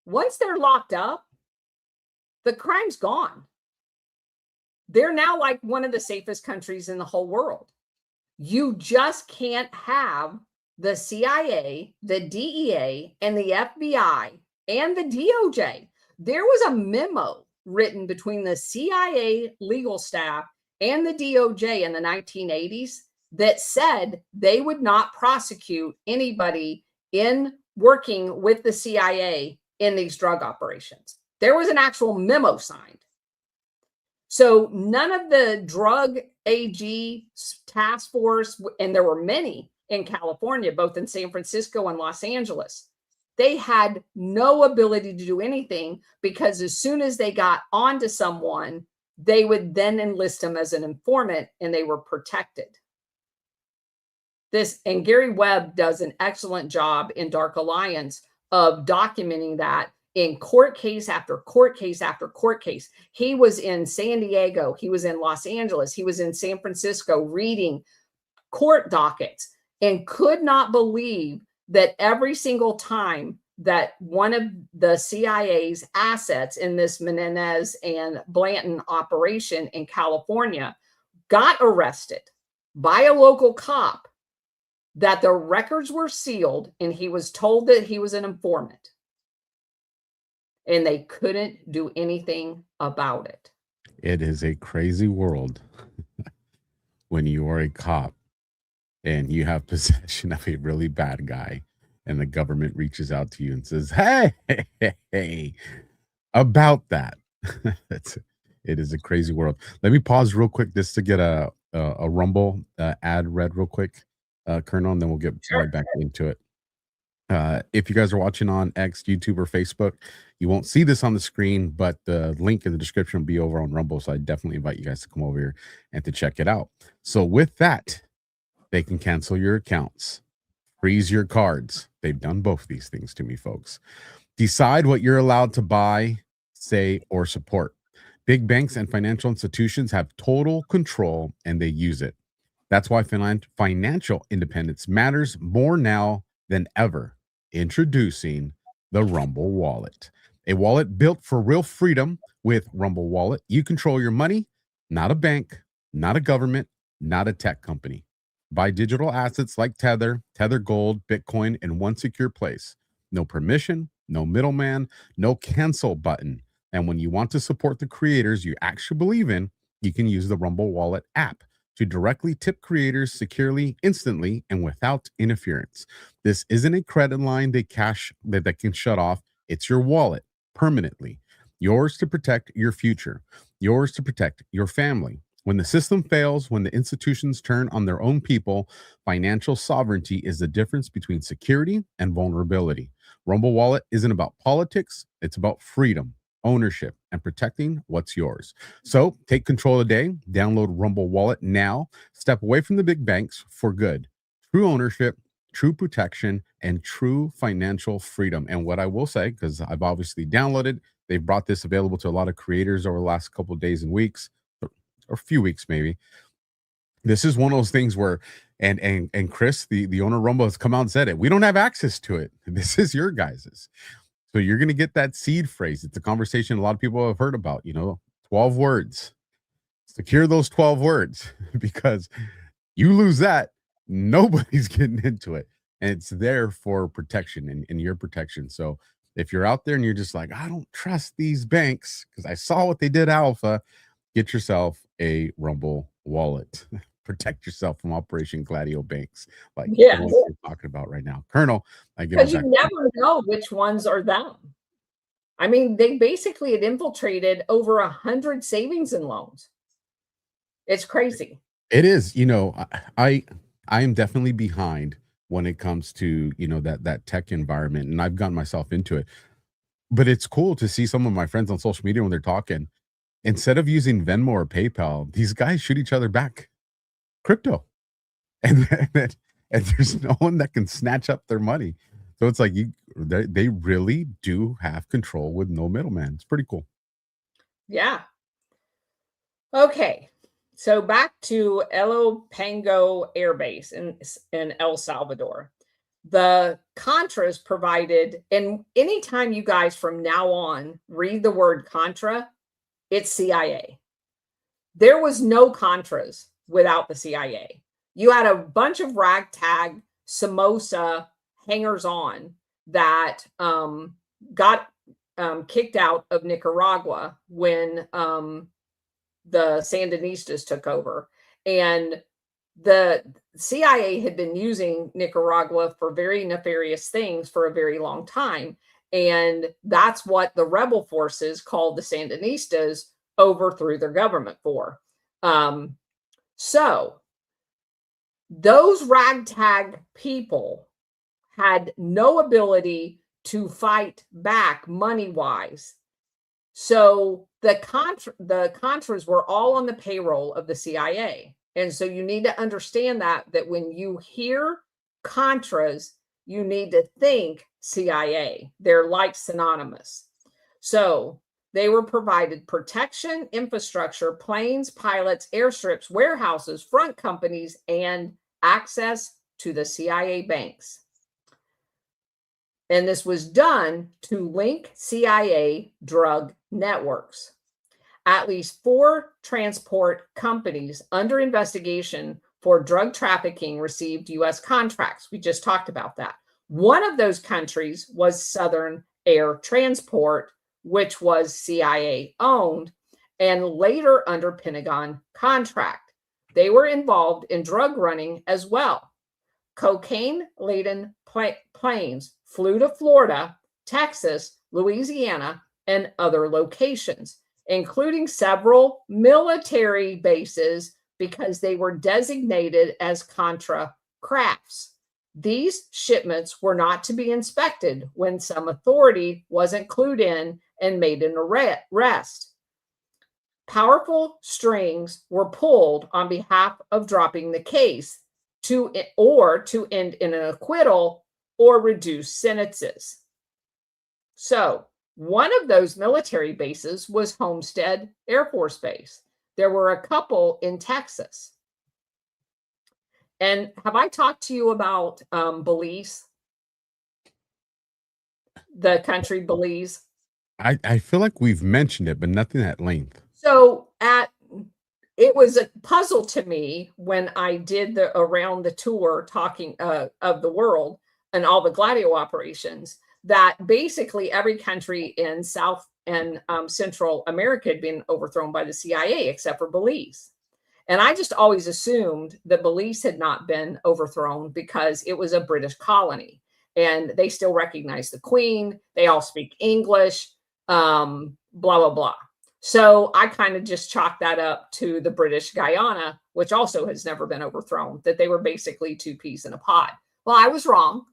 [SPEAKER 5] Once they're locked up, the crime's gone. They're now like one of the safest countries in the whole world. You just can't have the CIA, the DEA, and the FBI, and the DOJ. There was a memo written between the CIA legal staff and the DOJ in the 1980s that said they would not prosecute anybody in working with the CIA in these drug operations. There was an actual memo signed. So none of the drug AG task force, and there were many in California, both in San Francisco and Los Angeles, they had no ability to do anything because as soon as they got onto someone, they would then enlist them as an informant and they were protected. And Gary Webb does an excellent job in Dark Alliance of documenting that in court case after court case after court case. He was in San Diego. He was in Los Angeles. He was in San Francisco reading court dockets and could not believe that every single time that one of the CIA's assets in this Menendez and Blanton operation in California got arrested by a local cop, that the records were sealed, and he was told that he was an informant. And they couldn't do anything about it.
[SPEAKER 2] It is a crazy world when you are a cop and you have possession of a really bad guy, and the government reaches out to you and says, hey, about that. It is a crazy world. Let me pause real quick just to get a Rumble ad read real quick, Colonel, and then we'll get right back into it. If you guys are watching on X, YouTube, or Facebook, you won't see this on the screen, but the link in the description will be over on Rumble. So I definitely invite you guys to come over here and to check it out. So with that, they can cancel your accounts, freeze your cards. They've done both these things to me, folks. Decide what you're allowed to buy, say, or support. Big banks and financial institutions have total control, and they use it. That's why financial independence matters more now than ever. Introducing the Rumble Wallet, a wallet built for real freedom. With Rumble Wallet, you control your money, not a bank, not a government, not a tech company. Buy digital assets like Tether Gold, Bitcoin in one secure place. No permission, no middleman, no cancel button. And when you want to support the creators you actually believe in, you can use the Rumble Wallet app to directly tip creators securely, instantly, and without interference. This isn't a credit line that can shut off. It's your wallet permanently. Yours to protect your future. Yours to protect your family. When the system fails, when the institutions turn on their own people, financial sovereignty is the difference between security and vulnerability. Rumble Wallet isn't about politics. It's about freedom, ownership, and protecting what's yours. So take control today. Download Rumble Wallet now. Step away from the big banks for good. True ownership, true protection, and true financial freedom. And what I will say, because I've obviously downloaded, they've brought this available to a lot of creators over the last couple of days and weeks, or a few weeks maybe. This is one of those things where, and Chris, the owner of Rumble, has come out and said it. We don't have access to it. This is your guys's. So you're going to get that seed phrase. It's a conversation a lot of people have heard about, 12 words. Secure those 12 words, because you lose that, nobody's getting into it. And it's there for protection and your protection. So if you're out there and you're just like, I don't trust these banks because I saw what they did Alpha, get yourself a Rumble Wallet. Protect yourself from Operation Gladio banks, like the ones we're talking about right now. Colonel,
[SPEAKER 5] because you never know which ones are them. I mean, they basically had infiltrated over 100 savings and loans. It's crazy.
[SPEAKER 2] It is. I am definitely behind when it comes to that tech environment, and I've gotten myself into it. But it's cool to see some of my friends on social media when they're talking, instead of using Venmo or PayPal, these guys shoot each other back crypto, and there's no one that can snatch up their money. So it's like they really do have control with no middleman. It's pretty cool.
[SPEAKER 5] Yeah. Okay. So back to Pango Air Base in El Salvador. The Contras provided, and anytime you guys from now on read the word Contra, it's CIA. There was no Contras without the CIA. You had a bunch of ragtag Somoza hangers-on that got kicked out of Nicaragua when the Sandinistas took over. And the CIA had been using Nicaragua for very nefarious things for a very long time. And that's what the rebel forces called the Sandinistas overthrew their government for. So those ragtag people had no ability to fight back money-wise. So the Contras were all on the payroll of the CIA. And so you need to understand that when you hear Contras, you need to think CIA. They're like synonymous. So they were provided protection, infrastructure, planes, pilots, airstrips, warehouses, front companies, and access to the CIA banks. And this was done to link CIA drug networks. At least 4 transport companies under investigation for drug trafficking received U.S. contracts. We just talked about that. One of those countries was Southern Air Transport, which was CIA owned and later under Pentagon contract. They were involved in drug running as well. Cocaine-laden planes flew to Florida, Texas, Louisiana, and other locations, including several military bases because they were designated as Contra crafts. These shipments were not to be inspected when some authority wasn't clued in and made an arrest. Powerful strings were pulled on behalf of dropping the case to end in an acquittal or reduce sentences. So one of those military bases was Homestead Air Force Base. There were a couple in Texas. And have I talked to you about Belize? The country Belize?
[SPEAKER 2] I feel like we've mentioned it, but nothing at length.
[SPEAKER 5] So it was a puzzle to me when I did the around the tour talking of the world and all the Gladio operations, that basically every country in South and Central America had been overthrown by the CIA except for Belize. And I just always assumed that Belize had not been overthrown because it was a British colony and they still recognize the Queen. They all speak English, blah, blah, blah. So I kind of just chalked that up to the British Guyana, which also has never been overthrown, that they were basically 2 peas in a pod. Well, I was wrong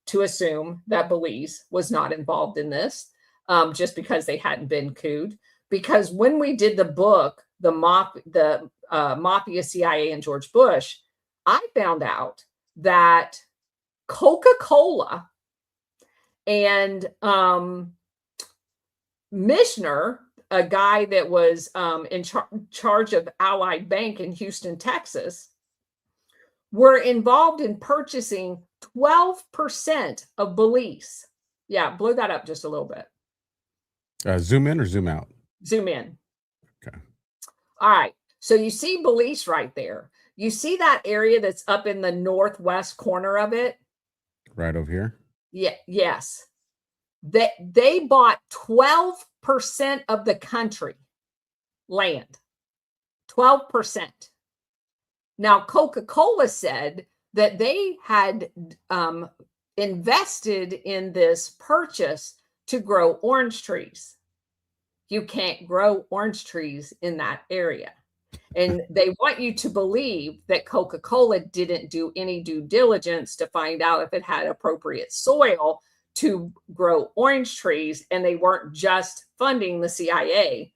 [SPEAKER 5] to assume that Belize was not involved in this just because they hadn't been couped. Because when we did the book, the Mafia, CIA, and George Bush, I found out that Coca-Cola and Mishner, a guy that was in charge of Allied Bank in Houston, Texas, were involved in purchasing 12% of Belize. Yeah, blow that up just a little bit.
[SPEAKER 2] Zoom in or zoom out?
[SPEAKER 5] Zoom in.
[SPEAKER 2] Okay.
[SPEAKER 5] All right. So you see Belize right there. You see that area that's up in the northwest corner of it?
[SPEAKER 2] Right over here?
[SPEAKER 5] Yeah. Yes. They bought 12% of the country land. 12%. Now, Coca-Cola said that they had invested in this purchase to grow orange trees. You can't grow orange trees in that area. And they want you to believe that Coca-Cola didn't do any due diligence to find out if it had appropriate soil to grow orange trees, and they weren't just funding the CIA.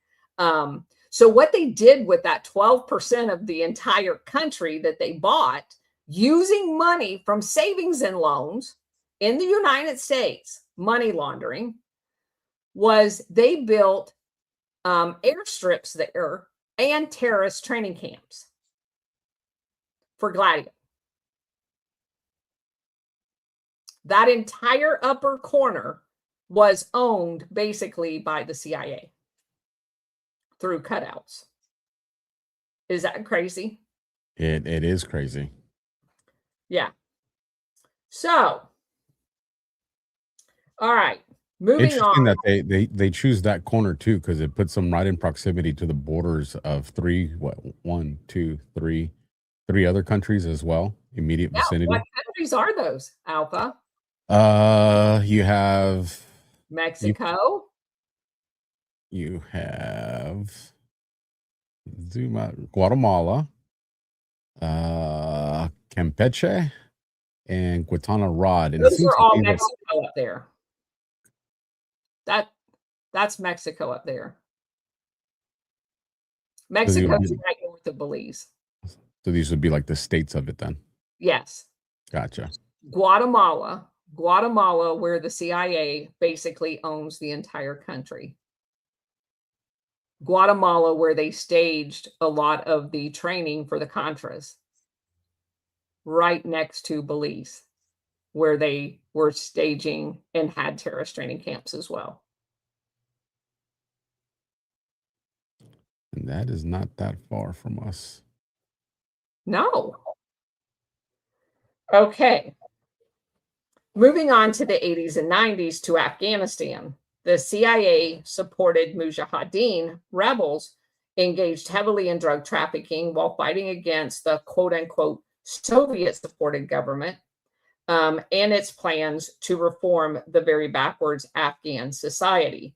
[SPEAKER 5] So what they did with that 12% of the entire country that they bought, using money from savings and loans in the United States, money laundering, was they built airstrips there and terrorist training camps for Gladio. That entire upper corner was owned basically by the CIA through cutouts. Is that crazy?
[SPEAKER 2] It is crazy.
[SPEAKER 5] Yeah. So, all right. Moving
[SPEAKER 2] Interesting
[SPEAKER 5] on.
[SPEAKER 2] that they choose that corner too, because it puts them right in proximity to the borders of three other countries as well, immediate vicinity.
[SPEAKER 5] What countries are those, Alpha?
[SPEAKER 2] You have
[SPEAKER 5] Mexico.
[SPEAKER 2] You have zoom out, Guatemala, Campeche, and Quintana Roo. And
[SPEAKER 5] those are all Mexico up there. That's Mexico up there. Mexico's right north of Belize.
[SPEAKER 2] So these would be like the states of it then?
[SPEAKER 5] Yes.
[SPEAKER 2] Gotcha.
[SPEAKER 5] Guatemala, where the CIA basically owns the entire country. Guatemala, where they staged a lot of the training for the Contras. Right next to Belize. where they were staging and had terrorist training camps as well.
[SPEAKER 2] And that is not that far from us.
[SPEAKER 5] No. Okay. Moving on to the 80s and 90s to Afghanistan, the CIA supported Mujahideen rebels engaged heavily in drug trafficking while fighting against the quote-unquote Soviet-supported government and its plans to reform the very backwards Afghan society.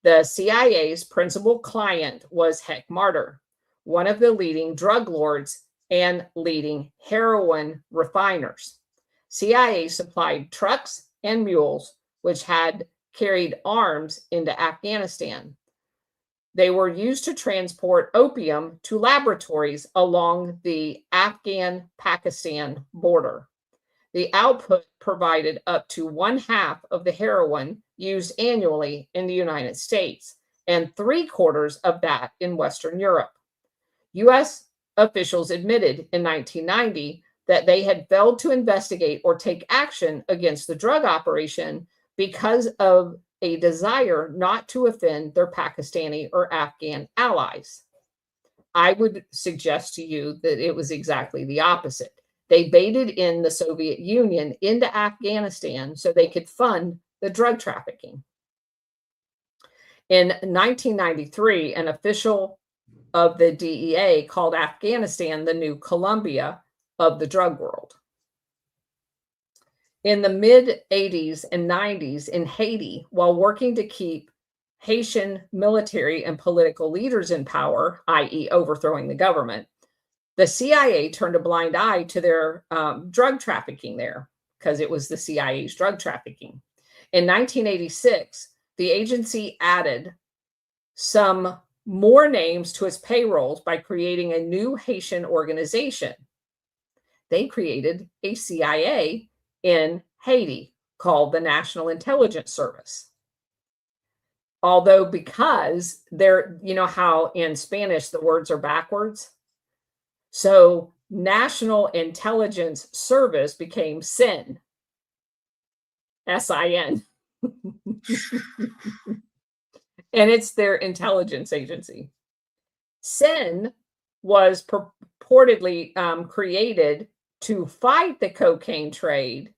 [SPEAKER 5] The CIA's principal client was Heck Martyr, one of the leading drug lords and leading heroin refiners. CIA supplied trucks and mules, which had carried arms into Afghanistan. They were used to transport opium to laboratories along the Afghan-Pakistan border. The output provided up to 1/2 of the heroin used annually in the United States and 3/4 of that in Western Europe. U.S. officials admitted in 1990 that they had failed to investigate or take action against the drug operation because of a desire not to offend their Pakistani or Afghan allies. I would suggest to you that it was exactly the opposite. They baited in the Soviet Union into Afghanistan so they could fund the drug trafficking. In 1993, an official of the DEA called Afghanistan the new Colombia of the drug world. In the mid-80s and 90s in Haiti, while working to keep Haitian military and political leaders in power, i.e. overthrowing the government, the CIA turned a blind eye to their drug trafficking there because it was the CIA's drug trafficking. In 1986, the agency added some more names to its payrolls by creating a new Haitian organization. They created a CIA in Haiti called the National Intelligence Service. Although because they're, you know how in Spanish the words are backwards? So National Intelligence Service became SIN. S-I-N. And it's their intelligence agency. SIN was purportedly created to fight the cocaine trade,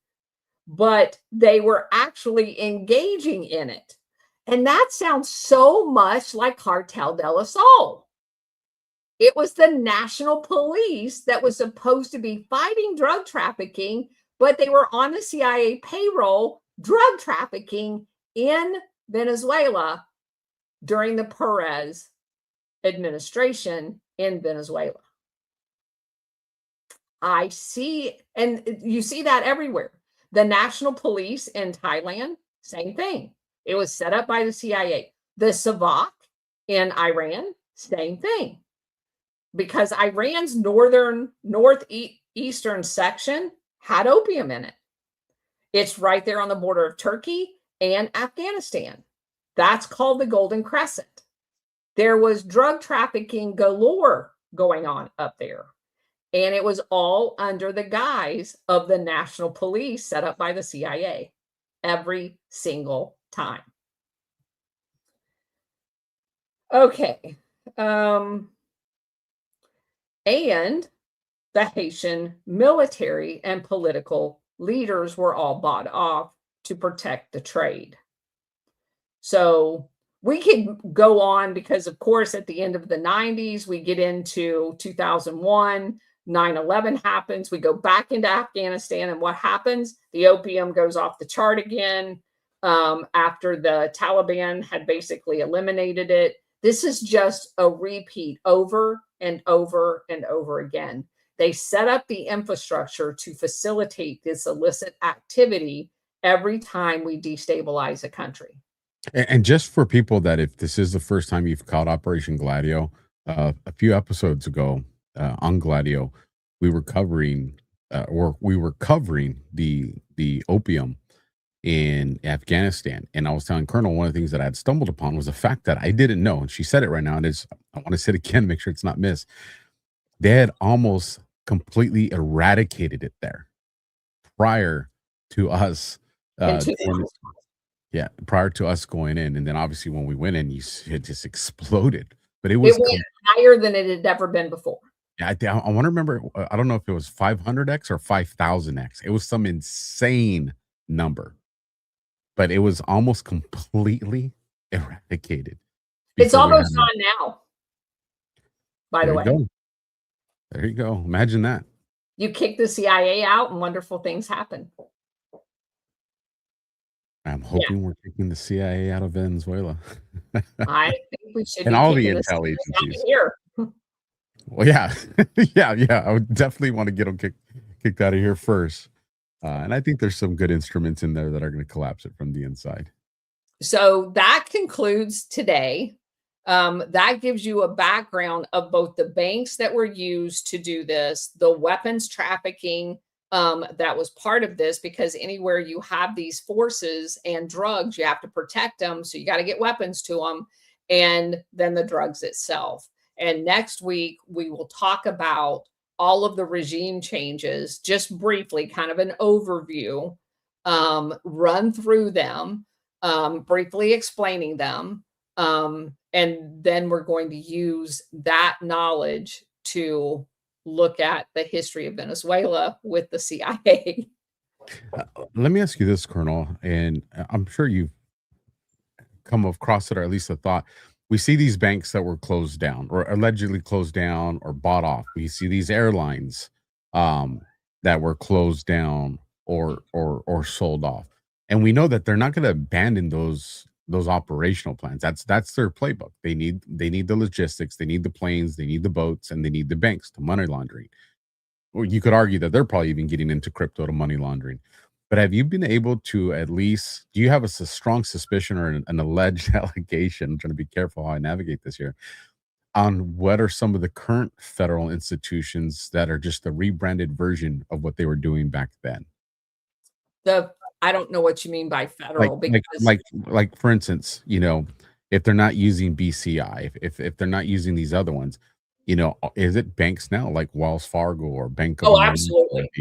[SPEAKER 5] but they were actually engaging in it. And that sounds so much like Cartel del Sol. It was the national police that was supposed to be fighting drug trafficking, but they were on the CIA payroll drug trafficking in Venezuela during the Perez administration in Venezuela. I see, and you see that everywhere. The national police in Thailand, same thing. It was set up by the CIA. The Savak in Iran, same thing. Because Iran's northeastern section had opium in it. It's right there on the border of Turkey and Afghanistan. That's called the Golden Crescent. There was drug trafficking galore going on up there. And it was all under the guise of the national police set up by the CIA every single time. Okay. And the Haitian military and political leaders were all bought off to protect the trade. So we could go on because, of course, at the end of the 90s, we get into 2001, 9/11 happens. We go back into Afghanistan, and what happens? The opium goes off the chart again after the Taliban had basically eliminated it. This is just a repeat over and over and over again. They set up the infrastructure to facilitate this illicit activity every time we destabilize a country.
[SPEAKER 2] And just for people that, if this is the first time you've caught Operation Gladio, a few episodes ago on Gladio, we were covering the opium in Afghanistan. And I was telling Colonel, one of the things that I had stumbled upon was the fact that I didn't know, and she said it right now, and I want to say it again, make sure it's not missed. They had almost completely eradicated it there prior to us.
[SPEAKER 5] in two
[SPEAKER 2] When,
[SPEAKER 5] months.
[SPEAKER 2] yeah, prior to us going in, and then obviously when we went in, it just exploded. But it
[SPEAKER 5] It
[SPEAKER 2] was
[SPEAKER 5] went higher than it had ever been before.
[SPEAKER 2] yeah, I want to remember. I don't know if it was 500x or 5000x. It was some insane number, but it was almost completely eradicated.
[SPEAKER 5] It's
[SPEAKER 2] before we had
[SPEAKER 5] almost
[SPEAKER 2] it.
[SPEAKER 5] gone now, by the
[SPEAKER 2] There you
[SPEAKER 5] way.
[SPEAKER 2] go. There you go. Imagine that.
[SPEAKER 5] You kick the CIA out and wonderful things happen.
[SPEAKER 2] I'm hoping we're kicking the CIA out of Venezuela.
[SPEAKER 5] I think we should
[SPEAKER 2] And
[SPEAKER 5] be
[SPEAKER 2] all the
[SPEAKER 5] kicking the
[SPEAKER 2] intel
[SPEAKER 5] CIA out of
[SPEAKER 2] agencies.
[SPEAKER 5] here.
[SPEAKER 2] Well, yeah, yeah. I would definitely want to get them kicked out of here first. And I think there's some good instruments in there that are going to collapse it from the inside.
[SPEAKER 5] So that concludes today. That gives you a background of both the banks that were used to do this, the weapons trafficking that was part of this, because anywhere you have these forces and drugs, you have to protect them. So you got to get weapons to them, and then the drugs itself. And next week, we will talk about all of the regime changes, just briefly, kind of an overview, run through them, briefly explaining them. And then we're going to use that knowledge to look at the history of Venezuela with the CIA.
[SPEAKER 2] Let me ask you this, Colonel, and I'm sure you've come across it, or at least a thought. We see these banks that were closed down or allegedly closed down or bought off. We see these airlines that were closed down or sold off. And we know that they're not going to abandon those operational plans. That's their playbook. They need the logistics, they need the planes, they need the boats, and they need the banks to money laundering. Or you could argue that they're probably even getting into crypto to money laundering. But have you been able to, at least, do you have a strong suspicion or an alleged allegation? I'm trying to be careful how I navigate this here, on what are some of the current federal institutions that are just a rebranded version of what they were doing back then?
[SPEAKER 5] I don't know what you mean by federal,
[SPEAKER 2] Like for instance, if they're not using BCI, if they're not using these other ones, is it banks now like Wells Fargo or Bank of America?
[SPEAKER 5] Absolutely.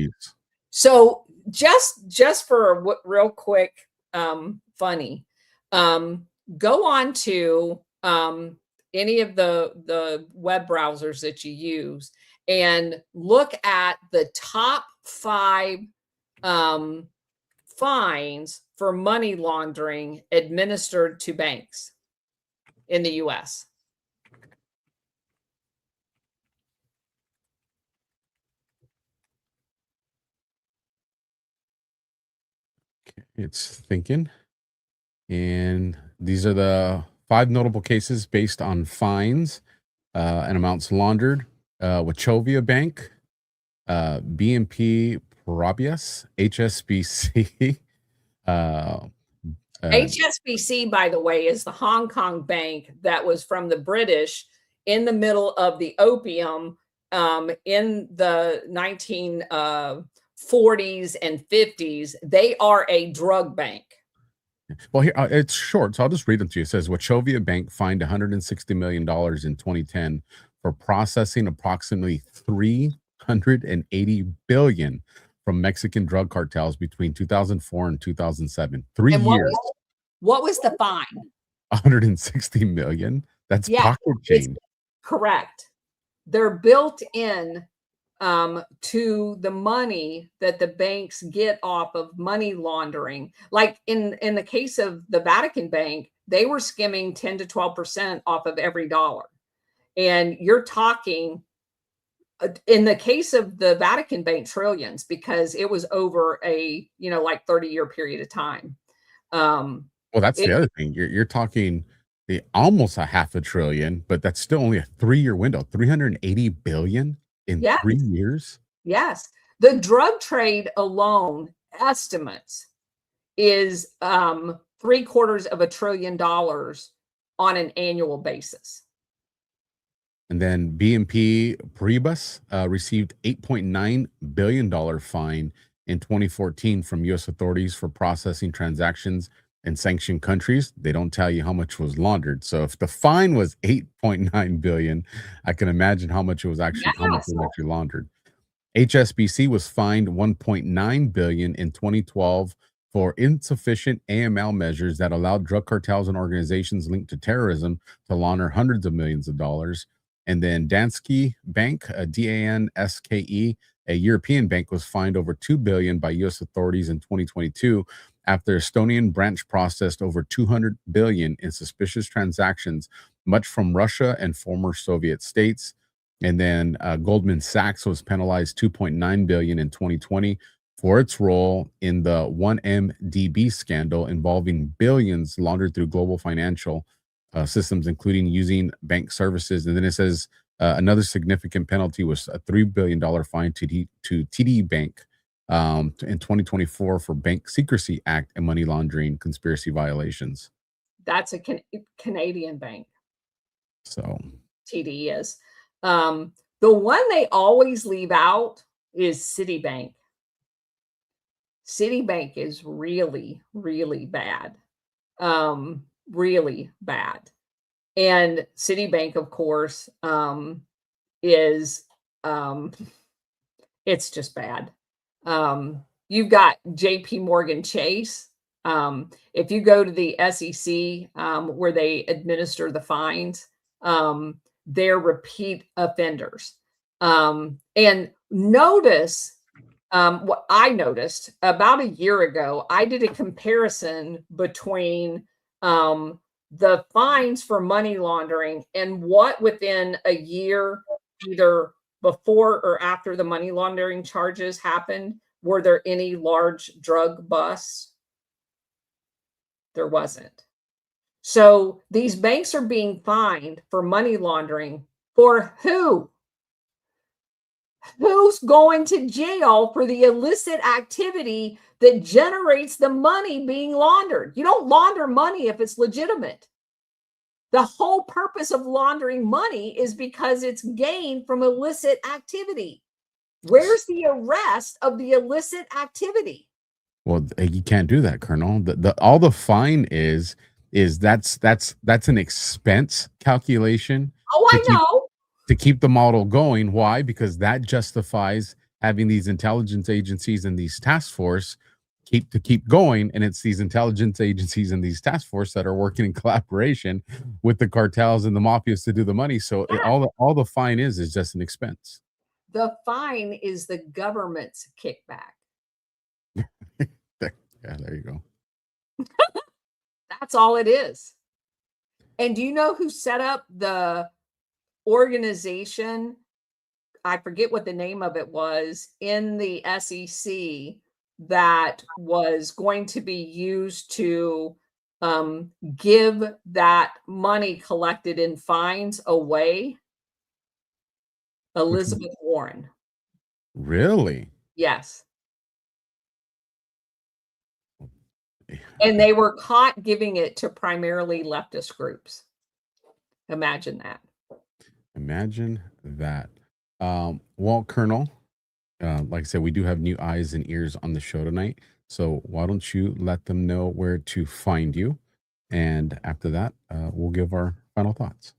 [SPEAKER 5] So just for real quick, funny, go on to any of the web browsers that you use and look at the top 5 fines for money laundering administered to banks in the US.
[SPEAKER 2] It's thinking. And these are the 5 notable cases based on fines and amounts laundered. Wachovia Bank, BNP Paribas, HSBC.
[SPEAKER 5] HSBC, by the way, is the Hong Kong bank that was from the British in the middle of the opium in the 1940s and 50s. They are a drug bank.
[SPEAKER 2] Well, here it's short, so I'll just read them to you. It says Wachovia Bank fined $160 million in 2010 for processing approximately $380 billion from Mexican drug cartels between 2004 and 2007. 3 years.
[SPEAKER 5] What was the fine?
[SPEAKER 2] $160 million. That's pocket change.
[SPEAKER 5] Correct. They're built in to the money that the banks get off of money laundering. Like in the case of the Vatican Bank, they were skimming 10 to 12% off of every dollar. And you're talking, in the case of the Vatican Bank, trillions, because it was over a 30-year period of time.
[SPEAKER 2] Well, that's the other thing. You're talking almost a half a trillion, but that's still only a 3-year window. 380 billion in 3 years.
[SPEAKER 5] Yes, the drug trade alone estimates is $750 billion on an annual basis.
[SPEAKER 2] And then BNP Paribas received $8.9 billion fine in 2014 from U.S. authorities for processing transactions in sanctioned countries. They don't tell you how much was laundered. So if the fine was $8.9 billion, I can imagine how much it was actually laundered. HSBC was fined 1.9 billion in 2012 for insufficient AML measures that allowed drug cartels and organizations linked to terrorism to launder hundreds of millions of dollars. And then Danske Bank, DANSKE, a European bank, was fined over 2 billion by US authorities in 2022 after Estonian branch processed over 200 billion in suspicious transactions, much from Russia and former Soviet states. And then Goldman Sachs was penalized 2.9 billion in 2020 for its role in the 1MDB scandal involving billions laundered through global financial systems, including using bank services. And then it says another significant penalty was a $3 billion fine to TD Bank in 2024 for Bank Secrecy Act and money laundering conspiracy violations.
[SPEAKER 5] That's a Canadian bank.
[SPEAKER 2] So
[SPEAKER 5] TD is. The one they always leave out is Citibank. Citibank is really, really bad. Really bad. And Citibank, of course, is it's just bad. You've got JP Morgan Chase. If you go to the SEC, where they administer the fines, they're repeat offenders. And notice what I noticed about a year ago, I did a comparison between the fines for money laundering and what within a year, either before or after the money laundering charges happened, were there any large drug busts? There wasn't. So these banks are being fined for money laundering for who? Who's going to jail for the illicit activity that generates the money being laundered? You don't launder money if it's legitimate. The whole purpose of laundering money is because it's gained from illicit activity. Where's the arrest of the illicit activity?
[SPEAKER 2] Well, you can't do that, Colonel. All the fine is that's an expense calculation.
[SPEAKER 5] Oh, I know.
[SPEAKER 2] To keep the model going. Why? Because that justifies having these intelligence agencies and these task force keep going. And it's these intelligence agencies and these task force that are working in collaboration with the cartels and the mafias to do the money. So all the fine is just an expense.
[SPEAKER 5] The fine is the government's kickback.
[SPEAKER 2] Yeah, there you go.
[SPEAKER 5] That's all it is. And do you know who set up the organization? I forget what the name of it was in the SEC that was going to be used to give that money collected in fines away. Elizabeth Warren.
[SPEAKER 2] Really?
[SPEAKER 5] Yes. And they were caught giving it to primarily leftist groups. Imagine that.
[SPEAKER 2] Imagine that. Well, Colonel, like I said, we do have new eyes and ears on the show tonight. So why don't you let them know where to find you? And after that, we'll give our final thoughts.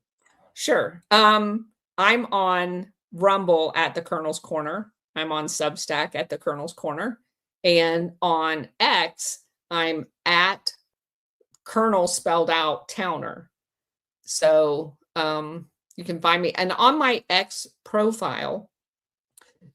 [SPEAKER 5] Sure. I'm on Rumble at the Colonel's Corner. I'm on Substack at the Colonel's Corner. And on X, I'm at Colonel spelled out Towner. So you can find me. And on my X profile,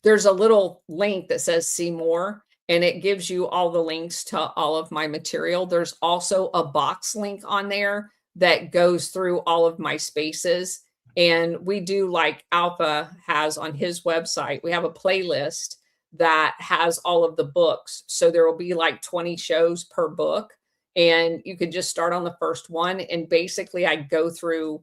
[SPEAKER 5] there's a little link that says see more, and it gives you all the links to all of my material. There's also a box link on there that goes through all of my spaces. And we do, like Alpha has on his website, we have a playlist that has all of the books. So there will be like 20 shows per book. And you can just start on the first one. And basically I go through,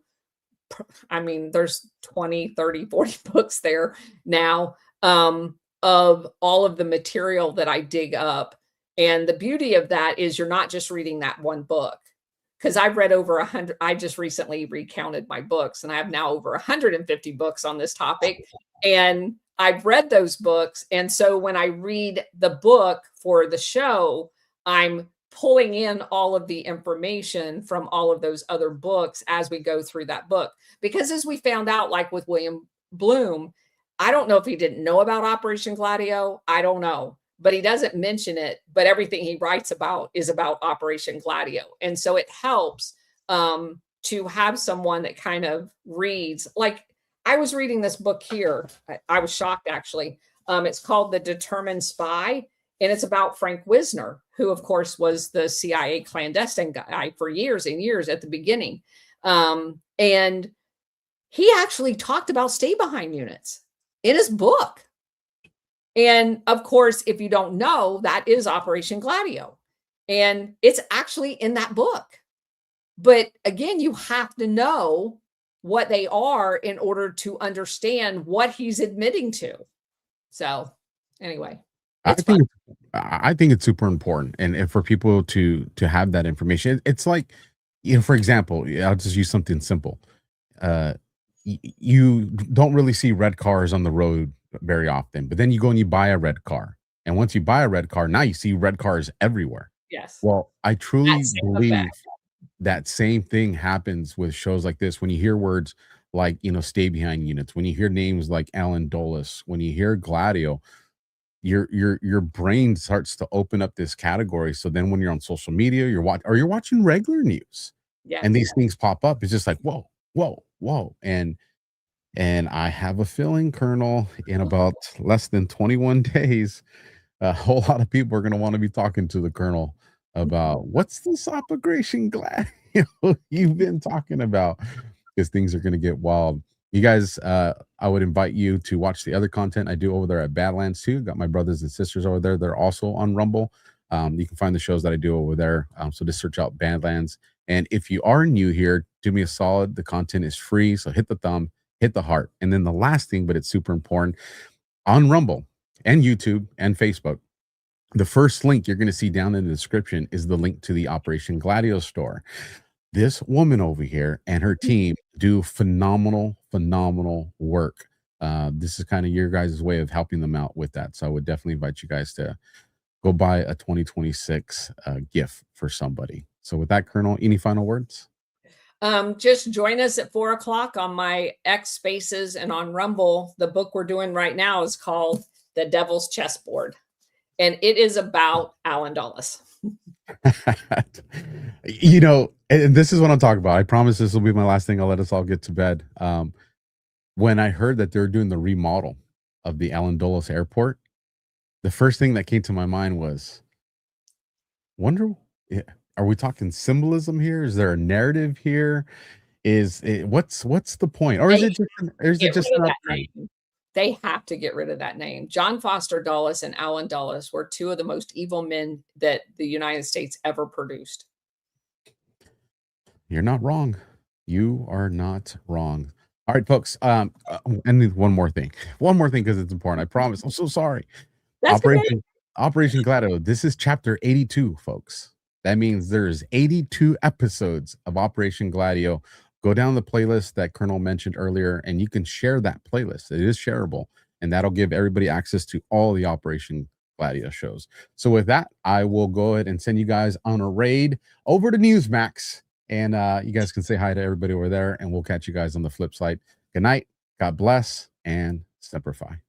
[SPEAKER 5] I mean, there's 20, 30, 40 books there now of all of the material that I dig up. And the beauty of that is you're not just reading that one book. Because I've read over 100, I just recently recounted my books, and I have now over 150 books on this topic. And I've read those books. And so when I read the book for the show, I'm pulling in all of the information from all of those other books as we go through that book. Because as we found out, like with William Bloom, I don't know if he didn't know about Operation Gladio. I don't know, but he doesn't mention it. But everything he writes about is about Operation Gladio. And so it helps to have someone that kind of reads. Like I was reading this book here. I was shocked, actually. It's called The Determined Spy, and it's about Frank Wisner, who, of course, was the CIA clandestine guy for years and years at the beginning. And he actually talked about stay-behind units in his book. And of course, if you don't know, that is Operation Gladio. And it's actually in that book. But again, you have to know what they are in order to understand what he's admitting to. So anyway,
[SPEAKER 2] I think it's super important, and for people to have that information. It's like, for example, I'll just use something simple. You don't really see red cars on the road very often, but then you go and you buy a red car, and once you buy a red car, now you see red cars everywhere.
[SPEAKER 5] Yes.
[SPEAKER 2] Well, I truly believe that same thing happens with shows like this. When you hear words like, stay behind units, when you hear names like Alan Dulles, when you hear Gladio, your brain starts to open up this category. So then when you're on social media, you're watching regular news, and these things pop up, it's just like, whoa, whoa, whoa. And I have a feeling, Colonel, in about less than 21 days, a whole lot of people are going to want to be talking to the Colonel about what's this Operation Gladio you've been talking about, because things are going to get wild. You guys, I would invite you to watch the other content I do over there at Badlands too. Got my brothers and sisters over there. They're also on Rumble. You can find the shows that I do over there. So just search out Badlands. And if you are new here, do me a solid. The content is free. So hit the thumb, hit the heart. And then the last thing, but it's super important, on Rumble and YouTube and Facebook, the first link you're going to see down in the description is the link to the Operation Gladio store. This woman over here and her team do phenomenal work. This is kind of your guys' way of helping them out with that. So I would definitely invite you guys to go buy a 2026 gift for somebody. So with that, Colonel, any final words?
[SPEAKER 5] Just join us at 4:00 on my X Spaces and on Rumble. The book we're doing right now is called The Devil's Chessboard, and it is about Alan Dulles.
[SPEAKER 2] And this is what I'm talking about. I promise this will be my last thing. I'll let us all get to bed. When I heard that they're doing the remodel of the Alan Dulles Airport, the first thing that came to my mind was, are we talking symbolism here? Is there a narrative here? What's the point? Or is it just an upgrade?
[SPEAKER 5] They have to get rid of that name. John Foster Dulles and Alan Dulles were two of the most evil men that the United States ever produced.
[SPEAKER 2] You're not wrong. You are not wrong. All right, folks. And one more thing, because it's important. I promise. I'm so sorry. Operation Gladio. This is chapter 82, folks. That means there's 82 episodes of Operation Gladio. Go down the playlist that Colonel mentioned earlier, and you can share that playlist. It is shareable, and that'll give everybody access to all the Operation Gladio shows. So with that, I will go ahead and send you guys on a raid over to Newsmax, and you guys can say hi to everybody over there, and we'll catch you guys on the flip side. Good night. God bless, and Semper Fi.